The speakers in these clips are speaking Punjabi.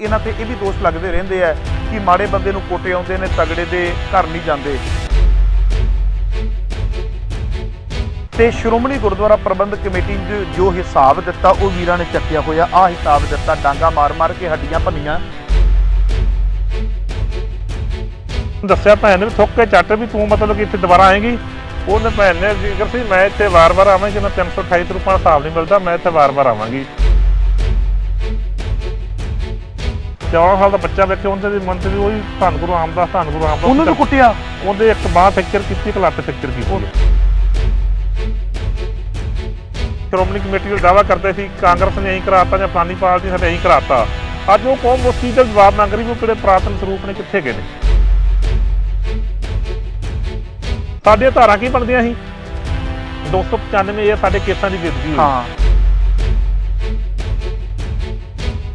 ਇਹਨਾਂ ਤੇ ਇਹ ਵੀ ਦੋਸ਼ ਲੱਗਦੇ ਰਹਿੰਦੇ ਆ ਕਿ ਮਾੜੇ ਬੰਦੇ ਨੂੰ ਕੋਟੇ ਆਉਂਦੇ ਨੇ, ਤਗੜੇ ਦੇ ਘਰ ਨਹੀਂ ਜਾਂਦੇ। ਤੇ ਸ਼੍ਰੋਮਣੀ ਗੁਰਦੁਆਰਾ ਪ੍ਰਬੰਧਕ ਕਮੇਟੀ ਨੇ ਜੋ ਹਿਸਾਬ ਦਿੱਤਾ ਉਹ ਵੀਰਾਂ ਨੇ ਚੱਕਿਆ ਹੋਇਆ। ਆਹ ਹਿਸਾਬ ਦਿੱਤਾ, ਡਾਂਗਾ ਮਾਰ ਮਾਰ ਕੇ ਹੱਡੀਆਂ ਭੰਨੀਆਂ। ਦੱਸਿਆ ਭੈਣ ਨੇ ਥੁੱਕ ਕੇ ਚੱਟ ਵੀ ਤੂੰ ਮਤਲਬ ਕਿ ਇੱਥੇ ਦੁਬਾਰਾ ਆਏਗੀ। ਉਹਨੇ ਭੈਣ ਨੇ ਜ਼ਿਕਰ ਸੀ ਮੈਂ ਇੱਥੇ ਵਾਰ-ਵਾਰ ਆਵਾਂਗੀ, ਮੈਂ 328 ਰੁਪਏ ਹਿਸਾਬ ਨਹੀਂ ਮਿਲਦਾ, ਮੈਂ ਇੱਥੇ ਵਾਰ-ਵਾਰ ਆਵਾਂਗੀ। 14 ਸਾਲ ਦਾ ਬੱਚਾ ਬੈਠੇ ਉਹਦੇ ਦੀ ਮੰਤ ਦੀ ਉਹੀ ਧੰਨ ਗੁਰੂ ਰਾਮਦਾਸ ਉਹਨੂੰ ਵੀ ਕੁੱਟਿਆ। ਉਹਦੇ ਇੱਕ ਬਾਂਹ ਫ੍ਰੈਕਚਰ ਕੀਤੀ, ਇੱਕ ਲੱਤ ਫ੍ਰੈਕਚਰ ਕੀਤੀ। ਸ਼੍ਰੋਮਣੀ ਕਮੇਟੀ ਦਾ ਦਾਅਵਾ ਕਰਦੇ ਸੀ ਕਾਂਗਰਸ ਨੇ ਇਹੀ ਕਰਾਤਾ ਜਾਂ ਫਲਾਨੀ ਪਾਰਟੀ ਸਾਡੇ ਇਹੀ ਕਰਾਤਾ। ਅੱਜ ਉਹ ਕੌਮ ਉਸ ਚੀਜ਼ ਦਾ ਜਵਾਬ ਮੰਗ ਰਹੀ, ਉਹ ਕਿਹੜੇ ਪੁਰਾਤਨ ਸਰੂਪ ਨੇ, ਕਿੱਥੇ ਗਏ ਨੇ। ਸਾਡੀਆਂ ਧਾਰਾਂ ਕੀ ਬਣਦੀਆਂ ਸੀ 295 ਇਹ ਸਾਡੇ ਕੇਸਾਂ ਦੀ ਗਿਣਤੀ ਹੋਈ। ਹਾਂ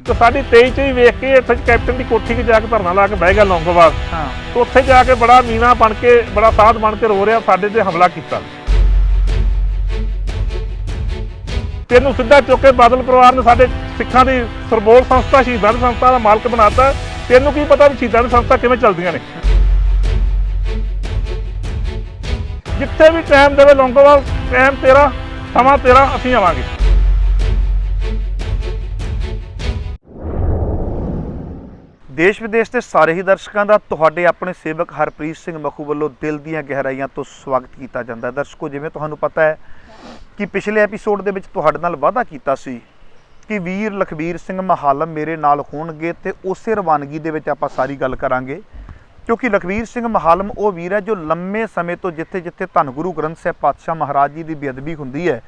ਤੇ ਸਾਡੀ 23 ਚ ਹੀ ਵੇਖ ਕੇ ਇੱਥੇ ਕੈਪਟਨ ਦੀ ਕੋਠੀ 'ਤੇ ਜਾ ਕੇ ਧਰਨਾ ਲਾ ਕੇ ਬਹਿ ਗਿਆ ਲੌਂਗੋਵਾਲ। ਹਾਂ ਤੇ ਉੱਥੇ ਜਾ ਕੇ ਬੜਾ ਮੀਨਾ ਬਣ ਕੇ, ਬੜਾ ਸਾਧ ਬਣ ਕੇ ਰੋ ਰਿਹਾ, ਸਾਡੇ ਤੇ ਹਮਲਾ ਕੀਤਾ। ਤੈਨੂੰ ਸਿੱਧਾ ਚੁੱਕ ਕੇ ਬਾਦਲ ਪਰਿਵਾਰ ਨੇ ਸਾਡੇ ਸਿੱਖਾਂ ਦੀ ਸਰਬੋਲ ਸੰਸਥਾ, ਸ਼ਹੀਦਾਂ ਦੀ ਸੰਸਥਾ ਦਾ ਮਾਲਕ ਬਣਾਤਾ। ਤੈਨੂੰ ਕੀ ਪਤਾ ਵੀ ਸ਼ਹੀਦਾਂ ਦੀ ਸੰਸਥਾ ਕਿਵੇਂ ਚੱਲਦੀਆਂ ਨੇ। ਜਿੱਥੇ ਵੀ ਟਾਈਮ ਦੇਵੇ ਲੌਂਗੋਵਾਲ, ਟਾਈਮ ਤੇਰਾ, ਸਮਾਂ ਤੇਰਾ, ਅਸੀਂ ਆਵਾਂਗੇ। ਦੇਸ਼ ਵਿਦੇਸ਼ ਦੇ ਸਾਰੇ ਹੀ ਦਰਸ਼ਕਾਂ ਦਾ ਤੁਹਾਡੇ ਆਪਣੇ ਸੇਵਕ ਹਰਪ੍ਰੀਤ ਸਿੰਘ ਮਖੂ ਵੱਲੋਂ ਦਿਲ ਦੀਆਂ ਗਹਿਰਾਈਆਂ ਤੋਂ ਸਵਾਗਤ ਕੀਤਾ ਜਾਂਦਾ ਹੈ। ਦਰਸ਼ਕੋ, ਜਿਵੇਂ ਤੁਹਾਨੂੰ ਪਤਾ ਹੈ ਕਿ ਪਿਛਲੇ ਐਪੀਸੋਡ ਦੇ ਵਿੱਚ ਤੁਹਾਡੇ ਨਾਲ ਵਾਅਦਾ ਕੀਤਾ ਸੀ ਕਿ ਵੀਰ ਲਖਬੀਰ ਸਿੰਘ ਮਹਾਲਮ ਮੇਰੇ ਨਾਲ ਹੋਣਗੇ ਤੇ ਉਸੇ ਰਵਾਨਗੀ ਦੇ ਵਿੱਚ ਆਪਾਂ ਸਾਰੀ ਗੱਲ ਕਰਾਂਗੇ। ਕਿਉਂਕਿ ਲਖਬੀਰ ਸਿੰਘ ਮਹਾਲਮ ਉਹ ਵੀਰ ਹੈ ਜੋ ਲੰਮੇ ਸਮੇਂ ਤੋਂ ਜਿੱਥੇ ਧੰਨ ਗੁਰੂ ਗ੍ਰੰਥ ਸਾਹਿਬ ਪਾਤਸ਼ਾਹ ਮਹਾਰਾਜ ਜੀ ਦੀ ਬੇਅਦਬੀ ਹੁੰਦੀ ਹੈ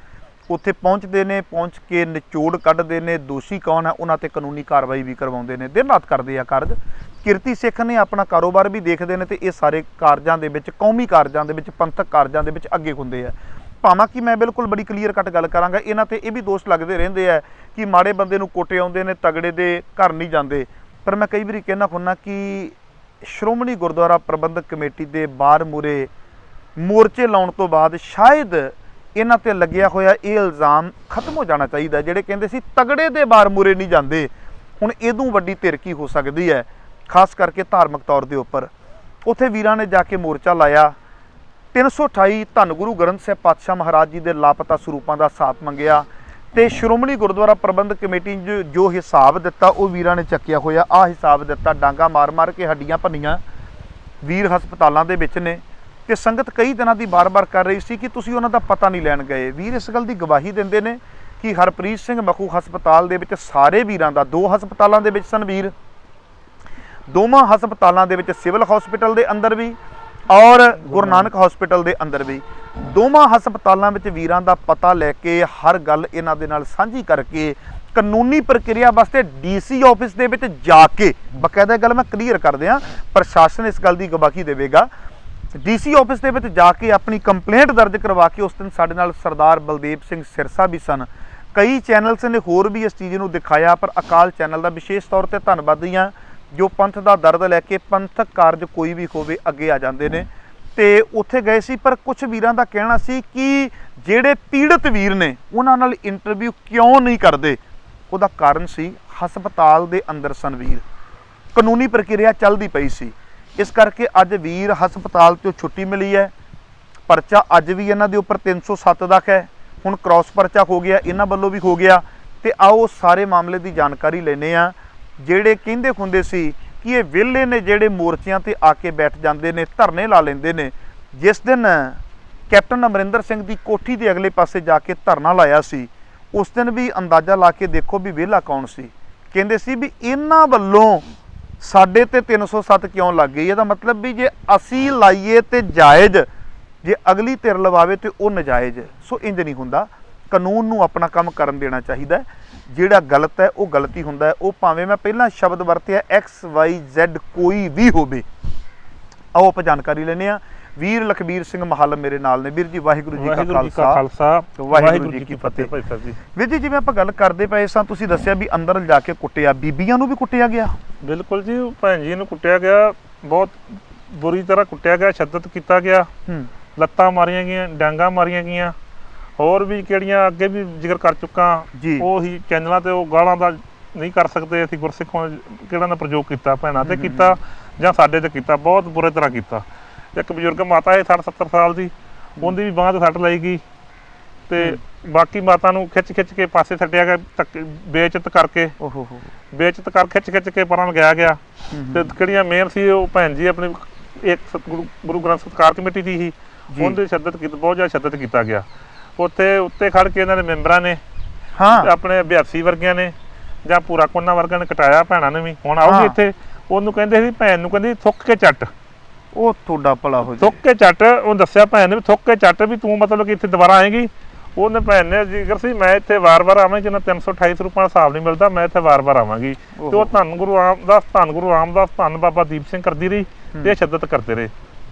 ਉੱਥੇ ਪਹੁੰਚਦੇ ਨੇ, ਪਹੁੰਚ ਕੇ ਨਿਚੋੜ ਕੱਢਦੇ ਨੇ, ਦੋਸ਼ੀ ਕੌਣ ਹੈ ਉਹਨਾਂ ਤੇ ਕਾਨੂੰਨੀ ਕਾਰਵਾਈ ਵੀ ਕਰਵਾਉਂਦੇ ਨੇ। ਦਿਨ ਰਾਤ ਕਰਦੇ ਆ ਕਾਰਜ। ਕਿਰਤੀ ਸਿੱਖ ਨੇ ਆਪਣਾ ਕਾਰੋਬਾਰ ਵੀ ਦੇਖਦੇ ਨੇ ਤੇ ਇਹ ਸਾਰੇ ਕਾਰਜਾਂ ਦੇ ਵਿੱਚ, ਕੌਮੀ ਕਾਰਜਾਂ ਦੇ ਵਿੱਚ, ਪੰਥਕ ਕਾਰਜਾਂ ਦੇ ਵਿੱਚ ਅੱਗੇ ਹੁੰਦੇ ਆ। ਭਾਵੇਂ ਕਿ ਮੈਂ ਬਿਲਕੁਲ ਬੜੀ ਕਲੀਅਰ ਕੱਟ ਗੱਲ ਕਰਾਂਗਾ, ਇਹਨਾਂ ਤੇ ਇਹ ਵੀ ਦੋਸ਼ ਲੱਗਦੇ ਰਹਿੰਦੇ ਆ ਕਿ ਮਾੜੇ ਬੰਦੇ ਨੂੰ ਕੋਟੇ ਆਉਂਦੇ ਨੇ, ਤਗੜੇ ਦੇ ਘਰ ਨਹੀਂ ਜਾਂਦੇ। ਪਰ ਮੈਂ ਕਈ ਵਾਰੀ ਕਹਿਣਾ ਹੁੰਦਾ ਕਿ ਸ਼੍ਰੋਮਣੀ ਗੁਰਦੁਆਰਾ ਪ੍ਰਬੰਧਕ ਕਮੇਟੀ ਦੇ ਬਾਹਰ ਮੂਹਰੇ ਮੋਰਚੇ ਲਾਉਣ ਤੋਂ ਬਾਅਦ ਸ਼ਾਇਦ ਇਹਨਾਂ ਤੇ ਲੱਗਿਆ ਹੋਇਆ ਇਹ ਇਲਜ਼ਾਮ ਖਤਮ ਹੋ ਜਾਣਾ ਚਾਹੀਦਾ। ਜਿਹੜੇ ਕਹਿੰਦੇ ਸੀ ਤਗੜੇ ਦੇ ਬਾਹਰ ਮੂਹਰੇ ਨਹੀਂ ਜਾਂਦੇ, ਹੁਣ ਇਹਦੋਂ ਵੱਡੀ ਧਿਰ ਕੀ ਹੋ ਸਕਦੀ ਹੈ, ਖਾਸ ਕਰਕੇ ਧਾਰਮਿਕ ਤੌਰ ਦੇ ਉੱਪਰ। ਉੱਥੇ ਵੀਰਾਂ ਨੇ ਜਾ ਕੇ ਮੋਰਚਾ ਲਾਇਆ, 328 ਧੰਨ ਗੁਰੂ ਗ੍ਰੰਥ ਸਾਹਿਬ ਪਾਤਸ਼ਾਹ ਮਹਾਰਾਜ ਜੀ ਦੇ ਲਾਪਤਾ ਸਰੂਪਾਂ ਦਾ ਹਿਸਾਬ ਮੰਗਿਆ ਤੇ ਸ਼੍ਰੋਮਣੀ ਗੁਰਦੁਆਰਾ ਪ੍ਰਬੰਧਕ ਕਮੇਟੀ ਨੇ ਜੋ ਹਿਸਾਬ ਦਿੱਤਾ ਉਹ ਵੀਰਾਂ ਨੇ ਚੱਕਿਆ ਹੋਇਆ। ਆਹ ਹਿਸਾਬ ਦਿੱਤਾ, ਡਾਂਗਾ ਮਾਰ ਮਾਰ ਕੇ ਹੱਡੀਆਂ ਭੰਨੀਆਂ। ਵੀਰ ਹਸਪਤਾਲਾਂ ਦੇ ਵਿੱਚ ਨੇ ਤੇ ਸੰਗਤ ਕਈ ਦਿਨਾਂ ਦੀ ਬਾਰ-ਬਾਰ ਕਰ ਰਹੀ ਸੀ ਕਿ ਤੁਸੀਂ ਉਹਨਾਂ ਦਾ ਪਤਾ ਨਹੀਂ ਲੈਣ ਗਏ। ਵੀਰ ਇਸ ਗੱਲ ਦੀ ਗਵਾਹੀ ਦਿੰਦੇ ਨੇ ਕਿ ਹਰਪ੍ਰੀਤ ਸਿੰਘ ਮਖੂ ਹਸਪਤਾਲ ਦੇ ਵਿੱਚ ਸਾਰੇ ਵੀਰਾਂ ਦਾ, 2 ਹਸਪਤਾਲਾਂ ਦੇ ਵਿੱਚ ਸਨ ਵੀਰ, ਦੋਵਾਂ ਹਸਪਤਾਲਾਂ ਦੇ ਵਿੱਚ, ਸਿਵਲ ਹਸਪੀਟਲ ਦੇ ਅੰਦਰ ਵੀ ਔਰ ਗੁਰੂ ਨਾਨਕ ਹਸਪੀਟਲ ਦੇ ਅੰਦਰ ਵੀ, ਦੋਵਾਂ ਹਸਪਤਾਲਾਂ ਵਿੱਚ ਵੀਰਾਂ ਦਾ ਪਤਾ ਲੈ ਕੇ ਹਰ ਗੱਲ ਇਹਨਾਂ ਦੇ ਨਾਲ ਸਾਂਝੀ ਕਰਕੇ ਕਾਨੂੰਨੀ ਪ੍ਰਕਿਰਿਆ ਵਾਸਤੇ ਡੀਸੀ ਆਫਿਸ ਦੇ ਵਿੱਚ ਜਾ ਕੇ, ਬਕਾਇਦਾ ਗੱਲ ਮੈਂ ਕਲੀਅਰ ਕਰ ਦਿਆਂ, ਪ੍ਰਸ਼ਾਸਨ ਇਸ ਗੱਲ ਦੀ ਗਵਾਹੀ ਦੇਵੇਗਾ, ਡੀਸੀ ਆਫਿਸ ਦੇ ਵਿੱਚ ਜਾ ਕੇ ਆਪਣੀ ਕੰਪਲੇਂਟ ਦਰਜ ਕਰਵਾ ਕੇ। ਉਸ ਦਿਨ ਸਾਡੇ ਨਾਲ ਸਰਦਾਰ ਬਲਦੇਵ ਸਿੰਘ ਸਿਰਸਾ ਵੀ ਸਨ। ਕਈ ਚੈਨਲਸ ਨੇ ਹੋਰ ਵੀ ਇਸ ਚੀਜ਼ ਨੂੰ ਦਿਖਾਇਆ, ਪਰ ਅਕਾਲ ਚੈਨਲ ਦਾ ਵਿਸ਼ੇਸ਼ ਤੌਰ ਤੇ ਧੰਨਵਾਦੀ ਹਾਂ ਜੋ ਪੰਥ ਦਾ ਦਰਦ ਲੈ ਕੇ ਪੰਥਕ ਕਾਰਜ ਕੋਈ ਵੀ ਹੋਵੇ ਅੱਗੇ ਆ ਜਾਂਦੇ ਨੇ। ਤੇ ਉੱਥੇ ਗਏ ਸੀ, ਪਰ ਕੁਝ ਵੀਰਾਂ ਦਾ ਕਹਿਣਾ ਸੀ ਕਿ ਜਿਹੜੇ ਪੀੜਤ ਵੀਰ ਨੇ ਉਹਨਾਂ ਨਾਲ ਇੰਟਰਵਿਊ ਕਿਉਂ ਨਹੀਂ ਕਰਦੇ। ਉਹਦਾ ਕਾਰਨ ਸੀ ਹਸਪਤਾਲ ਦੇ ਅੰਦਰ ਸਨ ਵੀਰ, ਕਾਨੂੰਨੀ ਪ੍ਰਕਿਰਿਆ ਚੱਲਦੀ ਪਈ ਸੀ। ਇਸ ਕਰਕੇ ਅੱਜ ਵੀਰ ਹਸਪਤਾਲ ਤੋਂ ਛੁੱਟੀ ਮਿਲੀ ਹੈ। ਪਰਚਾ ਅੱਜ ਵੀ ਇਹਨਾਂ ਦੇ ਉੱਪਰ 307 ਦਾ ਹੈ, ਹੁਣ ਕ੍ਰਾਸ ਪਰਚਾ ਹੋ ਗਿਆ, ਇਹਨਾਂ ਵੱਲੋਂ ਵੀ ਹੋ ਗਿਆ। ਤੇ ਆਓ ਸਾਰੇ ਮਾਮਲੇ ਦੀ ਜਾਣਕਾਰੀ ਲੈਂਦੇ ਹਾਂ। ਜਿਹੜੇ ਕਹਿੰਦੇ ਹੁੰਦੇ ਸੀ ਕਿ ਇਹ ਵਿਹਲੇ ਨੇ ਜਿਹੜੇ ਮੋਰਚਿਆਂ ਤੇ ਆ ਕੇ ਬੈਠ ਜਾਂਦੇ ਨੇ, ਧਰਨੇ ਲਾ ਲੈਂਦੇ ਨੇ। ਜਿਸ ਦਿਨ ਕੈਪਟਨ ਅਮਰਿੰਦਰ ਸਿੰਘ ਦੀ ਕੋਠੀ ਦੇ ਅਗਲੇ ਪਾਸੇ ਜਾ ਕੇ ਧਰਨਾ ਲਾਇਆ ਸੀ, ਉਸ ਦਿਨ ਵੀ ਅੰਦਾਜ਼ਾ ਲਾ ਕੇ ਦੇਖੋ ਵੀ ਵਿਹਲਾ ਕੌਣ ਸੀ। ਕਹਿੰਦੇ ਸੀ ਵੀ ਇਹਨਾਂ ਵੱਲੋਂ ਸਾਡੇ ਤੇ 307 ਕਿਉਂ ਲੱਗ ਗਈ। ਇਹਦਾ ਮਤਲਬ ਵੀ ਜੇ ਅਸੀਂ ਲਾਈਏ ਤੇ ਜਾਇਜ਼, ਜੇ ਅਗਲੀ ਧਿਰ ਲਵਾਵੇ ਤੇ ਉਹ ਨਜਾਇਜ਼। ਸੋ ਇੰਜ ਨਹੀਂ ਹੁੰਦਾ, ਕਾਨੂੰਨ ਨੂੰ ਆਪਣਾ ਕੰਮ ਕਰਨ ਦੇਣਾ ਚਾਹੀਦਾ। ਜਿਹੜਾ ਗਲਤ ਹੈ ਉਹ ਗਲਤੀ ਹੁੰਦਾ ਹੈ, ਉਹ ਭਾਵੇਂ ਮੈਂ ਪਹਿਲਾਂ ਸ਼ਬਦ ਵਰਤਿਆ XYZ ਕੋਈ ਵੀ ਹੋਵੇ। ਆਓ ਆਪਾਂ ਜਾਣਕਾਰੀ ਲੈਂਦੇ ਹਾਂ। ਵੀਰ ਲਖਬੀਰ ਸਿੰਘ ਮਹਾਲਮ ਮੇਰੇ ਨਾਲ ਨੇ। ਵੀਰ ਜੀ ਵਾਹਿਗੁਰੂ ਜੀ ਕਾ ਖਾਲਸਾ, ਵਾਹਿਗੁਰੂ ਜੀ ਕੀ ਫਤਿਹ। ਵੀਰ ਜੀ, ਜਿਵੇਂ ਆਪਾਂ ਗੱਲ ਕਰਦੇ ਪਏ ਸਾਂ, ਤੁਸੀਂ ਦੱਸਿਆ ਵੀ ਅੰਦਰ ਜਾ ਕੇ ਕੁੱਟਿਆ, ਬੀਬੀਆਂ ਨੂੰ ਵੀ ਕੁੱਟਿਆ ਗਿਆ। ਬਿਲਕੁਲ ਜੀ, ਭੈਣ ਜੀ ਨੂੰ ਕੁੱਟਿਆ ਗਿਆ, ਬਹੁਤ ਬੁਰੀ ਤਰ੍ਹਾਂ ਕੁੱਟਿਆ ਗਿਆ, ਸ਼ੱਦਤ ਕੀਤਾ ਗਿਆ, ਲੱਤਾਂ ਮਾਰੀਆਂ ਗਈਆਂ, ਡਾਂਗਾ ਮਾਰੀਆਂ ਗਈਆਂ। ਹੋਰ ਵੀ ਕਿਹੜੀਆਂ ਅੱਗੇ ਵੀ ਜ਼ਿਕਰ ਕਰ ਚੁੱਕਾ ਉਹੀ ਚੈਨਲਾਂ ਤੇ, ਉਹ ਗਾਲਾਂ ਦਾ ਨਹੀਂ ਕਰ ਸਕਦੇ ਅਸੀਂ ਗੁਰਸਿੱਖ ਕਿਹੜਾ ਦਾ ਪ੍ਰਯੋਗ ਕੀਤਾ ਭੈਣਾਂ ਤੇ ਕੀਤਾ ਜਾਂ ਸਾਡੇ ਤੇ ਕੀਤਾ, ਬਹੁਤ ਬੁਰੇ ਤਰ੍ਹਾਂ ਕੀਤਾ। ਇੱਕ ਬਜ਼ੁਰਗ ਮਾਤਾ ਹੈ 60-70 ਸਾਲ ਦੀ, ਉਹਦੀ ਵੀ ਬਾਂਹ ਤੇ ਸੱਟ ਲਾਈ ਗਈ ਤੇ ਬਾਕੀ ਮਾਤਾ ਨੂੰ ਖਿੱਚ ਕੇ ਪਾਸੇ ਛੱਡਿਆ ਗਿਆ, ਬੇਇੱਜ਼ਤ ਕਰਕੇ ਬੇਇੱਜ਼ਤ ਕਰ ਖਿੱਚ ਕੇ ਪਰਾਂ ਗਿਆ ਤੇ ਕਿਹੜੀਆਂ ਮੇਨ ਸੀ ਉਹ ਭੈਣ ਜੀ ਆਪਣੀ ਇੱਕ ਗੁਰੂ ਗ੍ਰੰਥ ਸਤਿਕਾਰ ਕਮੇਟੀ ਦੀ ਸੀ, ਉਹਦੇ ਸ਼ੱਦਤ ਕੀਤਾ, ਬਹੁਤ ਜ਼ਿਆਦਾ ਸ਼ੱਦਤ ਕੀਤਾ ਗਿਆ। ਉੱਤੇ ਖੜ ਕੇ ਇਹਨਾਂ ਦੇ ਮੈਂਬਰਾਂ ਨੇ ਆਪਣੇ ਅਭਿਆਸੀ ਵਰਗਿਆਂ ਨੇ ਜਾਂ ਪੂਰਾ ਕੋਨਾ ਵਰਗਿਆਂ ਨੇ ਕਟਾਇਆ, ਭੈਣਾਂ ਨੇ ਵੀ। ਹੁਣ ਆਉਗੀ ਇੱਥੇ ਉਹਨੂੰ ਕਹਿੰਦੇ ਸੀ ਭੈਣ ਨੂੰ ਕਹਿੰਦੀ ਥੁੱਕ ਕੇ ਚੱਟ, ਉਹ ਤੁਹਾਡਾ ਭਲਾ ਹੋ ਥੁੱਕ ਕੇ ਚੱਟ। ਉਹ ਦੱਸਿਆ ਭੈਣ ਨੇ ਵੀ ਥੁੱਕ ਕੇ ਚੱਟ ਵੀ ਤੂੰ ਮਤਲਬ ਕਿ ਇੱਥੇ ਦੁਬਾਰਾ ਆਏਗੀ। ਉਹਨੇ ਭੈਣ ਨੇ ਜ਼ਿਕਰ ਸੀ ਮੈਂ ਇੱਥੇ ਵਾਰ-ਵਾਰ ਆਵਾਂ, ਜਿੰਨਾ 328 ਰੁਪਏ ਦਾ ਹਿਸਾਬ ਨਹੀਂ ਮਿਲਦਾ, ਮੈਂ ਇੱਥੇ ਵਾਰ-ਵਾਰ ਆਵਾਂਗੀ। ਤੇ ਉਹ ਧੰਨ ਗੁਰੂ ਰਾਮਦਾਸ ਧੰਨ ਬਾਬਾ ਦੀਪ ਸਿੰਘ ਕਰਦੀ ਰਹੀ ਤੇ ਇਹ ਸ਼ੱਦਤ ਕਰਦੇ ਰਹੇ।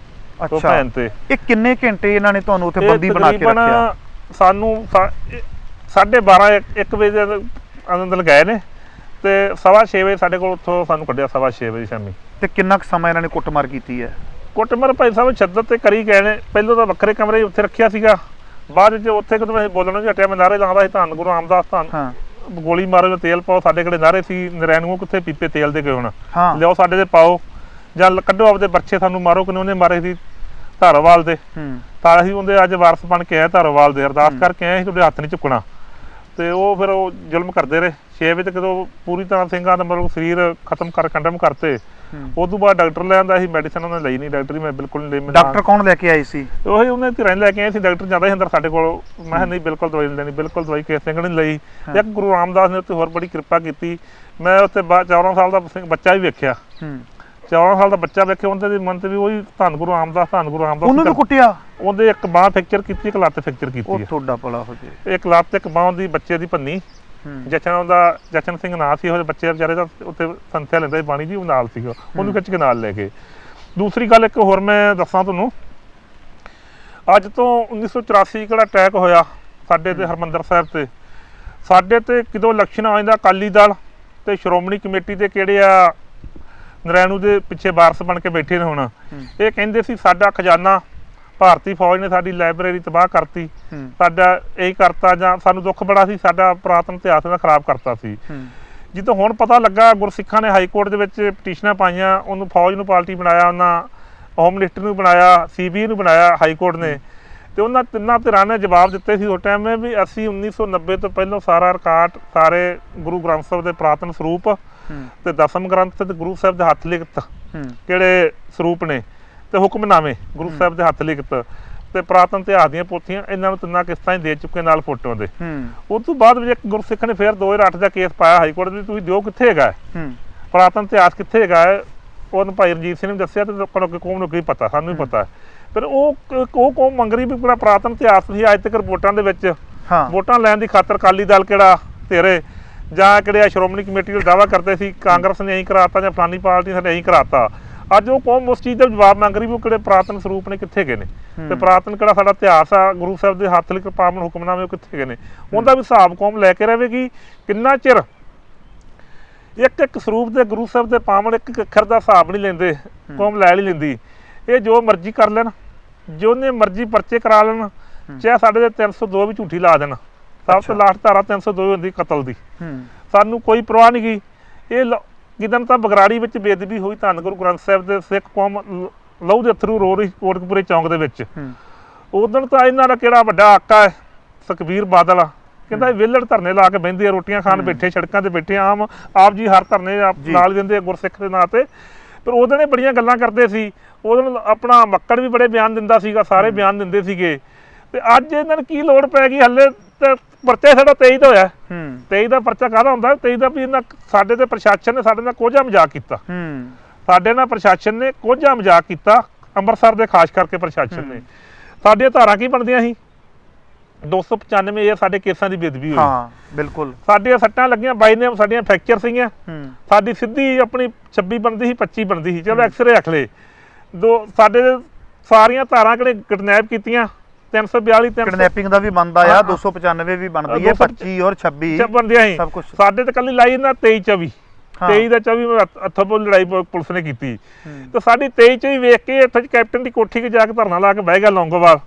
ਅੱਛਾ ਭੈਣ ਤੇ ਇਹ ਕਿੰਨੇ ਘੰਟੇ ਇਹਨਾਂ ਨੇ ਤੁਹਾਨੂੰ ਉੱਥੇ ਬੰਦੀ ਬਣਾ ਕੇ ਰੱਖਿਆ? ਸਾਨੂੰ 12:30 1 ਵਜੇ ਦੇ ਅੰਦਰ ਗਏ ਨੇ ਤੇ 6:15 ਵਜੇ ਸਾਡੇ ਕੋਲ ਉੱਥੋਂ ਸਾਨੂੰ ਕੱਢਿਆ 6:15 ਵਜੇ ਸ਼ਾਮੀ। ਤੇ ਕਿੰਨਾ ਕੁ ਸਮਾਂ ਇਹਨਾਂ ਨੇ ਕੁੱਟਮਾਰ ਕੀਤੀ ਹੈ? ਕੁੱਟਮਾਰ ਭਾਈ ਸਾਹਿਬ ਸ਼ੱਦਤ ਤੇ ਕਰੀ ਗਏ ਨੇ। ਪਹਿਲਾਂ ਤਾਂ ਵੱਖਰੇ ਕਮਰੇ ਉੱਥੇ ਰੱਖਿਆ ਸੀਗਾ, ਬਾਅਦ ਵਿੱਚ ਉੱਥੇ ਕਿਤੇ ਮੈਂ ਬੋਲਣ ਨੂੰ ਹਟਿਆ, ਮੈਂ ਨਾਰੇ ਲਾਉਂਦਾ ਸੀ ਧੰਨ ਗੁਰੂ ਰਾਮਦਾਸ ਧੰਨ, ਗੋਲੀ ਮਾਰੋ ਜਾਂ ਤੇਲ ਪਾਓ। ਸਾਡੇ ਕੋਲੇ ਨਾਰੇ ਸੀ ਨਰੈਣ ਨੂੰ ਕਿੱਥੇ ਪੀਪੇ ਤੇਲ ਦੇ ਗਏ ਹੁਣ ਲਿਆਓ ਸਾਡੇ ਤੇ ਪਾਓ ਜਾਂ ਕੱਢੋ ਆਪਦੇ ਬੱਚੇ, ਸਾਨੂੰ ਮਾਰੋ। ਕਿਨੇ ਉਹਨੇ ਮਾਰੇ ਸੀ ਧਾਰੋਵਾਲ ਦੇ, ਤਾਂ ਅਸੀਂ ਉਹਦੇ ਅੱਜ ਵਾਰਸ ਬਣ ਕੇ ਆਏ ਧਾਰੋਵਾਲ ਦੇ, ਅਰਦਾਸ ਕਰਕੇ ਆਏ ਸੀ ਤੁਹਾਡੇ ਹੱਥ ਨਹੀਂ ਚੁੱਕਣਾ। ਤੇ ਉਹ ਫਿਰ ਉਹ ਜ਼ੁਲਮ ਕਰਦੇ ਰਹੇ। 6 ਵਜੇ ਤੱਕ ਜਦੋਂ ਪੂਰੀ ਤਰ੍ਹਾਂ ਸਿੰਘਾਂ ਦਾ ਮਤਲਬ ਸਰੀਰ ਖਤਮ ਕਰਤੇ, ਉਸ ਤੋਂ ਬਾਅਦ ਡਾਕਟਰ ਲੈ ਆਂਦਾ ਸੀ, ਮੈਡੀਸਨ ਉਹਨੇ ਲਈ ਨਹੀਂ, ਡਾਕਟਰ ਮੈਂ ਬਿਲਕੁਲ ਨਹੀਂ ਲਈ। ਡਾਕਟਰ ਕੌਣ ਲੈ ਕੇ ਆਏ ਸੀ? ਉਹੀ ਉਹਨੇ ਧਿਰਾਂ ਲੈ ਕੇ ਆਏ ਸੀ, ਡਾਕਟਰ ਜਾਂਦਾ ਸੀ ਅੰਦਰ ਸਾਡੇ ਕੋਲ। ਮੈਂ ਕਿਹਾ ਨਹੀਂ ਬਿਲਕੁਲ ਦਵਾਈ ਨਹੀਂ ਲੈਣੀ, ਬਿਲਕੁਲ ਦਵਾਈ ਕਿਸੇ ਸਿੰਘ ਨੇ ਲਈ। ਇੱਕ ਗੁਰੂ ਰਾਮਦਾਸ ਨੇ ਉੱਤੇ ਹੋਰ ਬੜੀ ਕਿਰਪਾ ਕੀਤੀ। ਮੈਂ ਉੱਥੇ 14 ਸਾਲ ਦਾ ਬੱਚਾ ਵੀ ਵੇਖਿਆ, 14 ਸਾਲ ਦਾ ਬੱਚਾ ਵੇਖਿਆ, ਉਹਦੇ ਦੇ ਮਨ ਤੇ ਵੀ ਉਹੀ ਧੰਨ ਗੁਰੂ ਰਾਮਦਾਸ ਉਹਨੂੰ ਵੀ ਕੁੱਟਿਆ। ਉਹਦੇ ਇੱਕ ਬਾਂਹ ਫ੍ਰੈਕਚਰ ਕੀਤੀ, ਇੱਕ ਲੱਤ ਫ੍ਰੈਕਚਰ ਕੀਤੀ ਹੈ। ਤੁਹਾਡਾ ਭਲਾ ਹੋ ਜੇ। ਇੱਕ ਲੱਤ ਇੱਕ ਬਾਂਹ ਦੀ ਬੱਚੇ ਦੀ ਭੰਨੀ, ਜਸ਼ਨ ਸਿੰਘ ਨਾਂ ਸੀ ਉਹਦੇ ਬੱਚੇ ਵਿਚਾਰੇ ਦਾ, ਉੱਤੇ ਸੰਥਿਆ ਲੈਂਦਾ ਸੀ ਬਾਣੀ ਜੀ, ਉਹ ਨਾਲ ਸੀਗਾ, ਉਹਨੂੰ ਖਿੱਚ ਕੇ ਨਾਲ ਲੈ ਗਏ। ਦੂਸਰੀ ਗੱਲ ਇੱਕ ਹੋਰ ਮੈਂ ਦੱਸਾਂ ਤੁਹਾਨੂੰ, ਅੱਜ ਤੋਂ 1984 ਕਿਹੜਾ ਅਟੈਕ ਹੋਇਆ ਸਾਡੇ ਤੇ ਹਰਮੰਦਰ ਸਾਹਿਬ ਤੇ, ਸਾਡੇ ਤੇ ਕਿਦੋਂ ਇਲੈਕਸ਼ਨ ਆ ਜਾਂਦਾ ਅਕਾਲੀ ਦਲ ਤੇ ਸ਼੍ਰੋਮਣੀ ਕਮੇਟੀ ਦੇ ਕਿਹੜੇ ਆ ਨਰੈਣੂ ਦੇ ਪਿੱਛੇ ਵਾਰਸ ਬਣ ਕੇ ਬੈਠੇ ਨੇ। ਹੁਣ ਇਹ ਕਹਿੰਦੇ ਸੀ ਸਾਡਾ ਖਜ਼ਾਨਾ ਭਾਰਤੀ ਫੌਜ ਨੇ ਸਾਡੀ ਲਾਇਬ੍ਰੇਰੀ ਤਬਾਹ ਕਰਤੀ, ਸਾਡਾ ਇਹੀ ਕਰਤਾ, ਜਾਂ ਸਾਨੂੰ ਦੁੱਖ ਬੜਾ ਸੀ, ਸਾਡਾ ਪੁਰਾਤਨ ਇਤਿਹਾਸ ਦਾ ਖਰਾਬ ਕਰਤਾ ਸੀ। ਜਦੋਂ ਹੁਣ ਪਤਾ ਲੱਗਾ ਗੁਰਸਿੱਖਾਂ ਨੇ ਹਾਈ ਕੋਰਟ ਦੇ ਵਿੱਚ ਪਟੀਸ਼ਨਾਂ ਪਾਈਆਂ, ਉਹਨੂੰ ਫੌਜ ਨੂੰ ਪਾਰਟੀ ਬਣਾਇਆ, ਉਹਨਾਂ ਹੋਮ ਮਿਨਿਸਟਰ ਨੂੰ ਬਣਾਇਆ, CBI ਨੂੰ ਬਣਾਇਆ ਹਾਈ ਕੋਰਟ ਨੇ, ਤੇ ਉਹਨਾਂ ਤਿੰਨਾਂ ਧਿਰਾਂ ਨੇ ਜਵਾਬ ਦਿੱਤੇ ਸੀ ਉਸ ਟਾਈਮ ਵੀ ਅਸੀਂ 1990 ਤੋਂ ਪਹਿਲਾਂ ਸਾਰਾ ਰਿਕਾਰਡ, ਸਾਰੇ ਗੁਰੂ ਗ੍ਰੰਥ ਸਾਹਿਬ ਦੇ ਪੁਰਾਤਨ ਸਰੂਪ ਤੇ ਦਸਮ ਗ੍ਰੰਥ ਤੇ ਗੁਰੂ ਸਾਹਿਬ ਦੇ ਹੱਥ ਲਿਖਤ ਕਿਹੜੇ ਸਰੂਪ ਨੇ ਤੇ ਹੁਕਮਨਾਮੇ ਗੁਰੂ ਸਾਹਿਬ ਦੇ ਹੱਥ ਲਿਖਤ ਤੇ ਪੁਰਾਤਨ ਇਤਿਹਾਸ ਦੀਆਂ ਪੋਥੀਆਂ, ਇਹਨਾਂ ਨੂੰ ਤਿੰਨਾਂ ਕਿਸ਼ਤਾਂ ਹੀ ਦੇ ਚੁੱਕੇ ਨਾਲ ਫੋਟੋਆਂ ਦੇ। ਉਸ ਤੋਂ ਬਾਅਦ ਵਿੱਚ ਇੱਕ ਗੁਰਸਿੱਖ ਨੇ ਫਿਰ 2008 ਦਾ ਕੇਸ ਪਾਇਆ ਹਾਈ ਕੋਰਟ ਵਿੱਚ, ਤੁਸੀਂ ਦਿਓ ਕਿੱਥੇ ਹੈਗਾ ਪੁਰਾਤਨ ਇਤਿਹਾਸ, ਕਿੱਥੇ ਹੈਗਾ? ਉਹਨੂੰ ਭਾਈ ਰਣਜੀਤ ਸਿੰਘ ਨੇ ਦੱਸਿਆ ਤੇ ਲੋਕਾਂ ਨੂੰ ਕੌਮ ਨੂੰ ਕੀ ਪਤਾ, ਸਾਨੂੰ ਵੀ ਪਤਾ। ਫਿਰ ਉਹ ਕੌਮ ਮੰਗ ਰਹੀ ਵੀ ਪੂਰਾ ਪੁਰਾਤਨ ਇਤਿਹਾਸ ਸੀ। ਅੱਜ ਤੱਕ ਵੋਟਾਂ ਦੇ ਵਿੱਚ ਵੋਟਾਂ ਲੈਣ ਦੀ ਖਾਤਰ ਅਕਾਲੀ ਦਲ ਕਿਹੜਾ ਤੇਰੇ ਜਾਂ ਕਿਹੜੇ ਸ਼੍ਰੋਮਣੀ ਕਮੇਟੀ ਦਾ ਦਾਅਵਾ ਕਰਦੇ ਸੀ ਕਾਂਗਰਸ ਨੇ ਇਹੀ ਕਰਾਤਾ ਜਾਂ ਫਲਾਨੀ ਪਾਰਟੀ ਨੇ ਇਹੀ ਕਰਾਤਾ, ਅੱਜ ਉਹ ਕੌਮ ਉਸ ਚੀਜ਼ ਦਾ ਜਵਾਬ ਮੰਗ ਰਹੀ ਵੀ ਉਹ ਕਿਹੜੇ ਪੁਰਾਤਨ ਸਰੂਪ ਨੇ, ਕਿੱਥੇ ਗਏ ਨੇ, ਤੇ ਪੁਰਾਤਨ ਕਿਹੜਾ ਸਾਡਾ ਇਤਿਹਾਸ ਆ ਗੁਰੂ ਸਾਹਿਬ ਦੇ ਹੱਥ ਲਿਖ ਪਾਵਨ ਹੁਕਮਨਾਮੇ ਉਹ ਕਿੱਥੇ ਗਏ ਨੇ, ਉਹਦਾ ਵੀ ਹਿਸਾਬ ਕੌਮ ਲੈ ਕੇ ਰਹੇਗੀ। ਕਿੰਨਾ ਚਿਰ ਇੱਕ ਸਰੂਪ ਦੇ ਗੁਰੂ ਸਾਹਿਬ ਦੇ ਪਾਵਨ ਇੱਕ ਅੱਖਰ ਦਾ ਹਿਸਾਬ ਨਹੀਂ ਲੈਂਦੇ, ਕੌਮ ਲੈ ਨਹੀਂ ਲੈਂਦੀ। ਇਹ ਜੋ ਮਰਜ਼ੀ ਕਰ ਲੈਣ, ਜੋ ਨੇ ਮਰਜ਼ੀ ਪਰਚੇ ਕਰਾ ਲੈਣ, ਚਾਹੇ ਸਾਡੇ ਤੇ 302 ਵੀ ਝੂਠੀ ਲਾ ਦੇਣ, ਸਭ ਤੋਂ ਲਾਸਟ ਧਾਰਾ 302 ਹੁੰਦੀ ਕਤਲ ਦੀ, ਸਾਨੂੰ ਕੋਈ ਪਰਵਾਹ ਨਹੀਂ ਗਈ। ਇਹ ਜਿੱਦਣ ਤਾਂ ਬਗਰਾੜੀ ਵਿੱਚ ਬੇਅਦਬੀ ਹੋਈ ਧੰਨ ਗੁਰੂ ਗ੍ਰੰਥ ਸਾਹਿਬ ਦੇ, ਸਿੱਖ ਕੌਮ ਲਹੂ ਦੇ ਅਥਰੂ ਰੋ ਰਹੀ ਕੋਟਕਪੂਰੇ ਚੌਂਕ ਦੇ ਵਿੱਚ, ਉਦੋਂ ਤਾਂ ਇਹਨਾਂ ਦਾ ਕਿਹੜਾ ਵੱਡਾ ਆਕਾ ਹੈ ਸੁਖਬੀਰ ਬਾਦਲ, ਕਹਿੰਦਾ ਵਿਹਲੜ ਧਰਨੇ ਲਾ ਕੇ ਬਹਿੰਦੇ ਆ, ਰੋਟੀਆਂ ਖਾਣ ਬੈਠੇ, ਸੜਕਾਂ ਤੇ ਬੈਠੇ, ਆਪ ਜੀ ਹਰ ਧਰਨੇ ਨਾਲ ਦਿੰਦੇ ਆ ਗੁਰਸਿੱਖ ਦੇ ਨਾਂ ਤੇ। ਪਰ ਉਦੋਂ ਨੇ ਬੜੀਆਂ ਗੱਲਾਂ ਕਰਦੇ ਸੀ, ਉਦੋਂ ਆਪਣਾ ਮੱਕੜ ਵੀ ਬੜੇ ਬਿਆਨ ਦਿੰਦਾ ਸੀਗਾ, ਸਾਰੇ ਬਿਆਨ ਦਿੰਦੇ ਸੀਗੇ। ਤੇ ਅੱਜ ਇਹਨਾਂ ਨੂੰ ਕੀ ਲੋੜ ਪੈ ਗਈ? ਹਲੇ ਤੇ ਪਰਚਾ ਸਾਡਾ 23 ਦਾ ਹੋਇਆ, 23 ਦਾ ਪਰਚਾ ਕਾਹਦਾ ਹੁੰਦਾ? 23 ਦਾ ਵੀ ਇਹਨਾਂ ਸਾਡੇ ਤੇ ਪ੍ਰਸ਼ਾਸਨ ਨੇ ਸਾਡੇ ਨਾਲ ਕੋਝਾ ਮਜ਼ਾਕ ਕੀਤਾ, ਸਾਡੇ ਨਾਲ ਪ੍ਰਸ਼ਾਸਨ ਨੇ ਕੋਝਾ ਮਜ਼ਾਕ ਕੀਤਾ, ਅੰਮ੍ਰਿਤਸਰ ਦੇ ਖਾਸ ਕਰਕੇ ਪ੍ਰਸ਼ਾਸਨ ਨੇ। ਸਾਡੀਆਂ ਧਾਰਾਂ ਕੀ ਬਣਦੀਆਂ ਸੀ? 295 ਇਹ ਸਾਡੇ ਕੇਸਾਂ ਦੀ ਬੇਦਬੀ ਹੋਈ। ਬਿਲਕੁਲ ਸਾਡੀਆਂ ਸੱਟਾਂ ਲੱਗੀਆਂ, ਬਾਈ ਨੇ ਸਾਡੀਆਂ ਫ੍ਰੈਕਚਰ ਸੀਗੀਆਂ, ਸਾਡੀ ਸਿੱਧੀ ਆਪਣੀ 26 ਬਣਦੀ ਸੀ, 25 ਬਣਦੀ ਸੀ, ਚਲੋ ਐਕਸਰੇ ਰੱਖ ਲਏ। ਸਾਡੇ ਸਾਰੀਆਂ ਧਾਰਾਂ ਕਿਹੜੇ ਕਿਡਨੈਪ ਕੀਤੀਆਂ, 342 ਕਿਡਨੈਪਿੰਗ ਦਾ ਵੀ ਬਣਦਾ ਆ, 295 ਵੀ ਬਣਦੀ ਹੈ, 25 ਔਰ 26 ਬਣਦੀਆਂ ਸੀ ਸਭ ਕੁਝ। ਸਾਡੇ ਤੇ ਕੱਲੀ ਲਾਈ ਨਾ 23 24 23 ਦਾ 24 ਹੱਥੋਂ ਬੋਲ ਲੜਾਈ ਪੁਲਿਸ ਨੇ ਕੀਤੀ। ਤੇ ਸਾਡੀ 23 ਚ ਵੀ ਵੇਖ ਕੇ ਇੱਥੇ ਕੈਪਟਨ ਦੀ ਕੋਠੀ 'ਤੇ ਜਾ ਕੇ ਧਰਨਾ ਲਾ ਕੇ ਬਹਿ ਗਿਆ ਲੌਂਗੋਵਾਲ,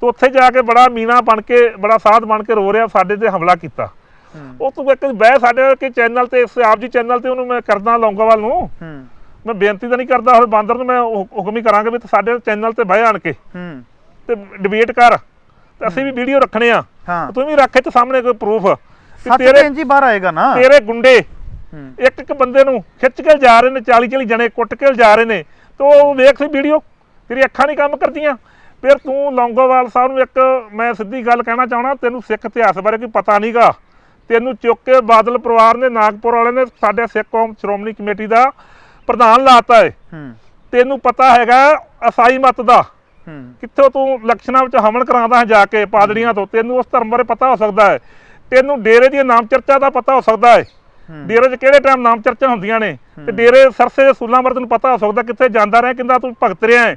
ਤੇ ਉੱਥੇ ਜਾ ਕੇ ਬੜਾ ਮੀਨਾ ਬਣ ਕੇ, ਬੜਾ ਸਾਧ ਬਣ ਕੇ ਰੋ ਰਿਹਾ, ਸਾਡੇ ਤੇ ਹਮਲਾ ਕੀਤਾ। ਉਹ ਤੂੰ ਇੱਕ ਬਹਿ ਸਾਡੇ ਕਿ ਚੈਨਲ ਤੇ ਆਪ ਜੀ ਚੈਨਲ ਤੇ ਉਹਨੂੰ ਮੈਂ ਕਰਦਾ ਲੌਂਗੋਵਾਲ ਨੂੰ ਮੈਂ ਬੇਨਤੀ ਤਾਂ ਨਹੀਂ ਕਰਦਾ ਹੁਣ ਬਾਂਦਰ ਨੂੰ ਮੈਂ ਹੁਕਮ ਹੀ ਕਰਾਂਗਾ ਵੀ ਸਾਡੇ ਚੈਨਲ ਤੇ ਬਹਿ ਆਣ ਕੇ ਤੇ ਡਿਬੇਟ ਕਰ ਤੇ ਅਸੀਂ ਵੀ ਵੀਡੀਓ ਰੱਖਣੇ ਆ ਤੂੰ ਵੀ ਰੱਖੇ ਤੇ ਸਾਹਮਣੇ ਕੋਈ ਪ੍ਰੂਫ ਤੇਰੇ ਇੰਜ ਹੀ ਬਾਹਰ ਆਏਗਾ ਨਾ ਤੇਰੇ ਗੁੰਡੇ ਇੱਕ ਇੱਕ ਬੰਦੇ ਨੂੰ ਖਿੱਚ ਕੇ ਜਾ ਰਹੇ ਨੇ 40 ਜਣੇ ਕੁੱਟ ਕੇ ਜਾ ਰਹੇ ਨੇ ਤੇ ਉਹ ਵੇਖ ਸੀ ਵੀਡੀਓ ਤੇਰੀ ਅੱਖਾਂ ਨਹੀਂ ਕੰਮ ਕਰਦੀਆਂ ਫਿਰ ਤੂੰ ਲੌਂਗੋਵਾਲ ਸਾਹਿਬ ਨੂੰ ਇੱਕ ਮੈਂ ਸਿੱਧੀ ਗੱਲ ਕਹਿਣਾ ਚਾਹਣਾ ਤੈਨੂੰ ਸਿੱਖ ਇਤਿਹਾਸ ਬਾਰੇ ਕੋਈ ਪਤਾ ਨਹੀਂਗਾ ਤੈਨੂੰ ਚੁੱਕ ਕੇ ਬਾਦਲ ਪਰਿਵਾਰ ਨੇ ਨਾਗਪੁਰ ਵਾਲੇ ਨੇ ਸਾਡੇ ਸਿੱਖ ਕੌਮ ਸ਼੍ਰੋਮਣੀ ਕਮੇਟੀ ਦਾ ਪ੍ਰਧਾਨ ਲਾਤਾ ਹੈ ਤੈਨੂੰ ਪਤਾ ਹੈਗਾ ਅਸਾਈ ਮਤ ਦਾ ਕਿੱਥੋਂ ਤੂੰ ਇਲੈਕਸ਼ਨਾਂ ਵਿੱਚ ਹਮਲ ਕਰਾਉਂਦਾ ਹੈ ਜਾ ਕੇ ਪਾਦੜੀਆਂ ਤੋਂ ਤੈਨੂੰ ਉਸ ਧਰਮ ਬਾਰੇ ਪਤਾ ਹੋ ਸਕਦਾ ਹੈ ਤੈਨੂੰ ਡੇਰੇ ਦੀ ਨਾਮ ਚਰਚਾ ਦਾ ਪਤਾ ਹੋ ਸਕਦਾ ਹੈ ਡੇਰੇ 'ਚ ਕਿਹੜੇ ਟਾਈਮ ਨਾਮ ਚਰਚਾ ਹੁੰਦੀਆਂ ਨੇ ਤੇ ਡੇਰੇ ਸਰਸੇ ਦੇ ਸੂਲਾਂ ਬਾਰੇ ਤੈਨੂੰ ਪਤਾ ਹੋ ਸਕਦਾ ਕਿੱਥੇ ਜਾਂਦਾ ਰਿਹਾ ਕਿੰਦਾ ਤੂੰ ਭਗਤ ਰਿਹਾ ਹੈ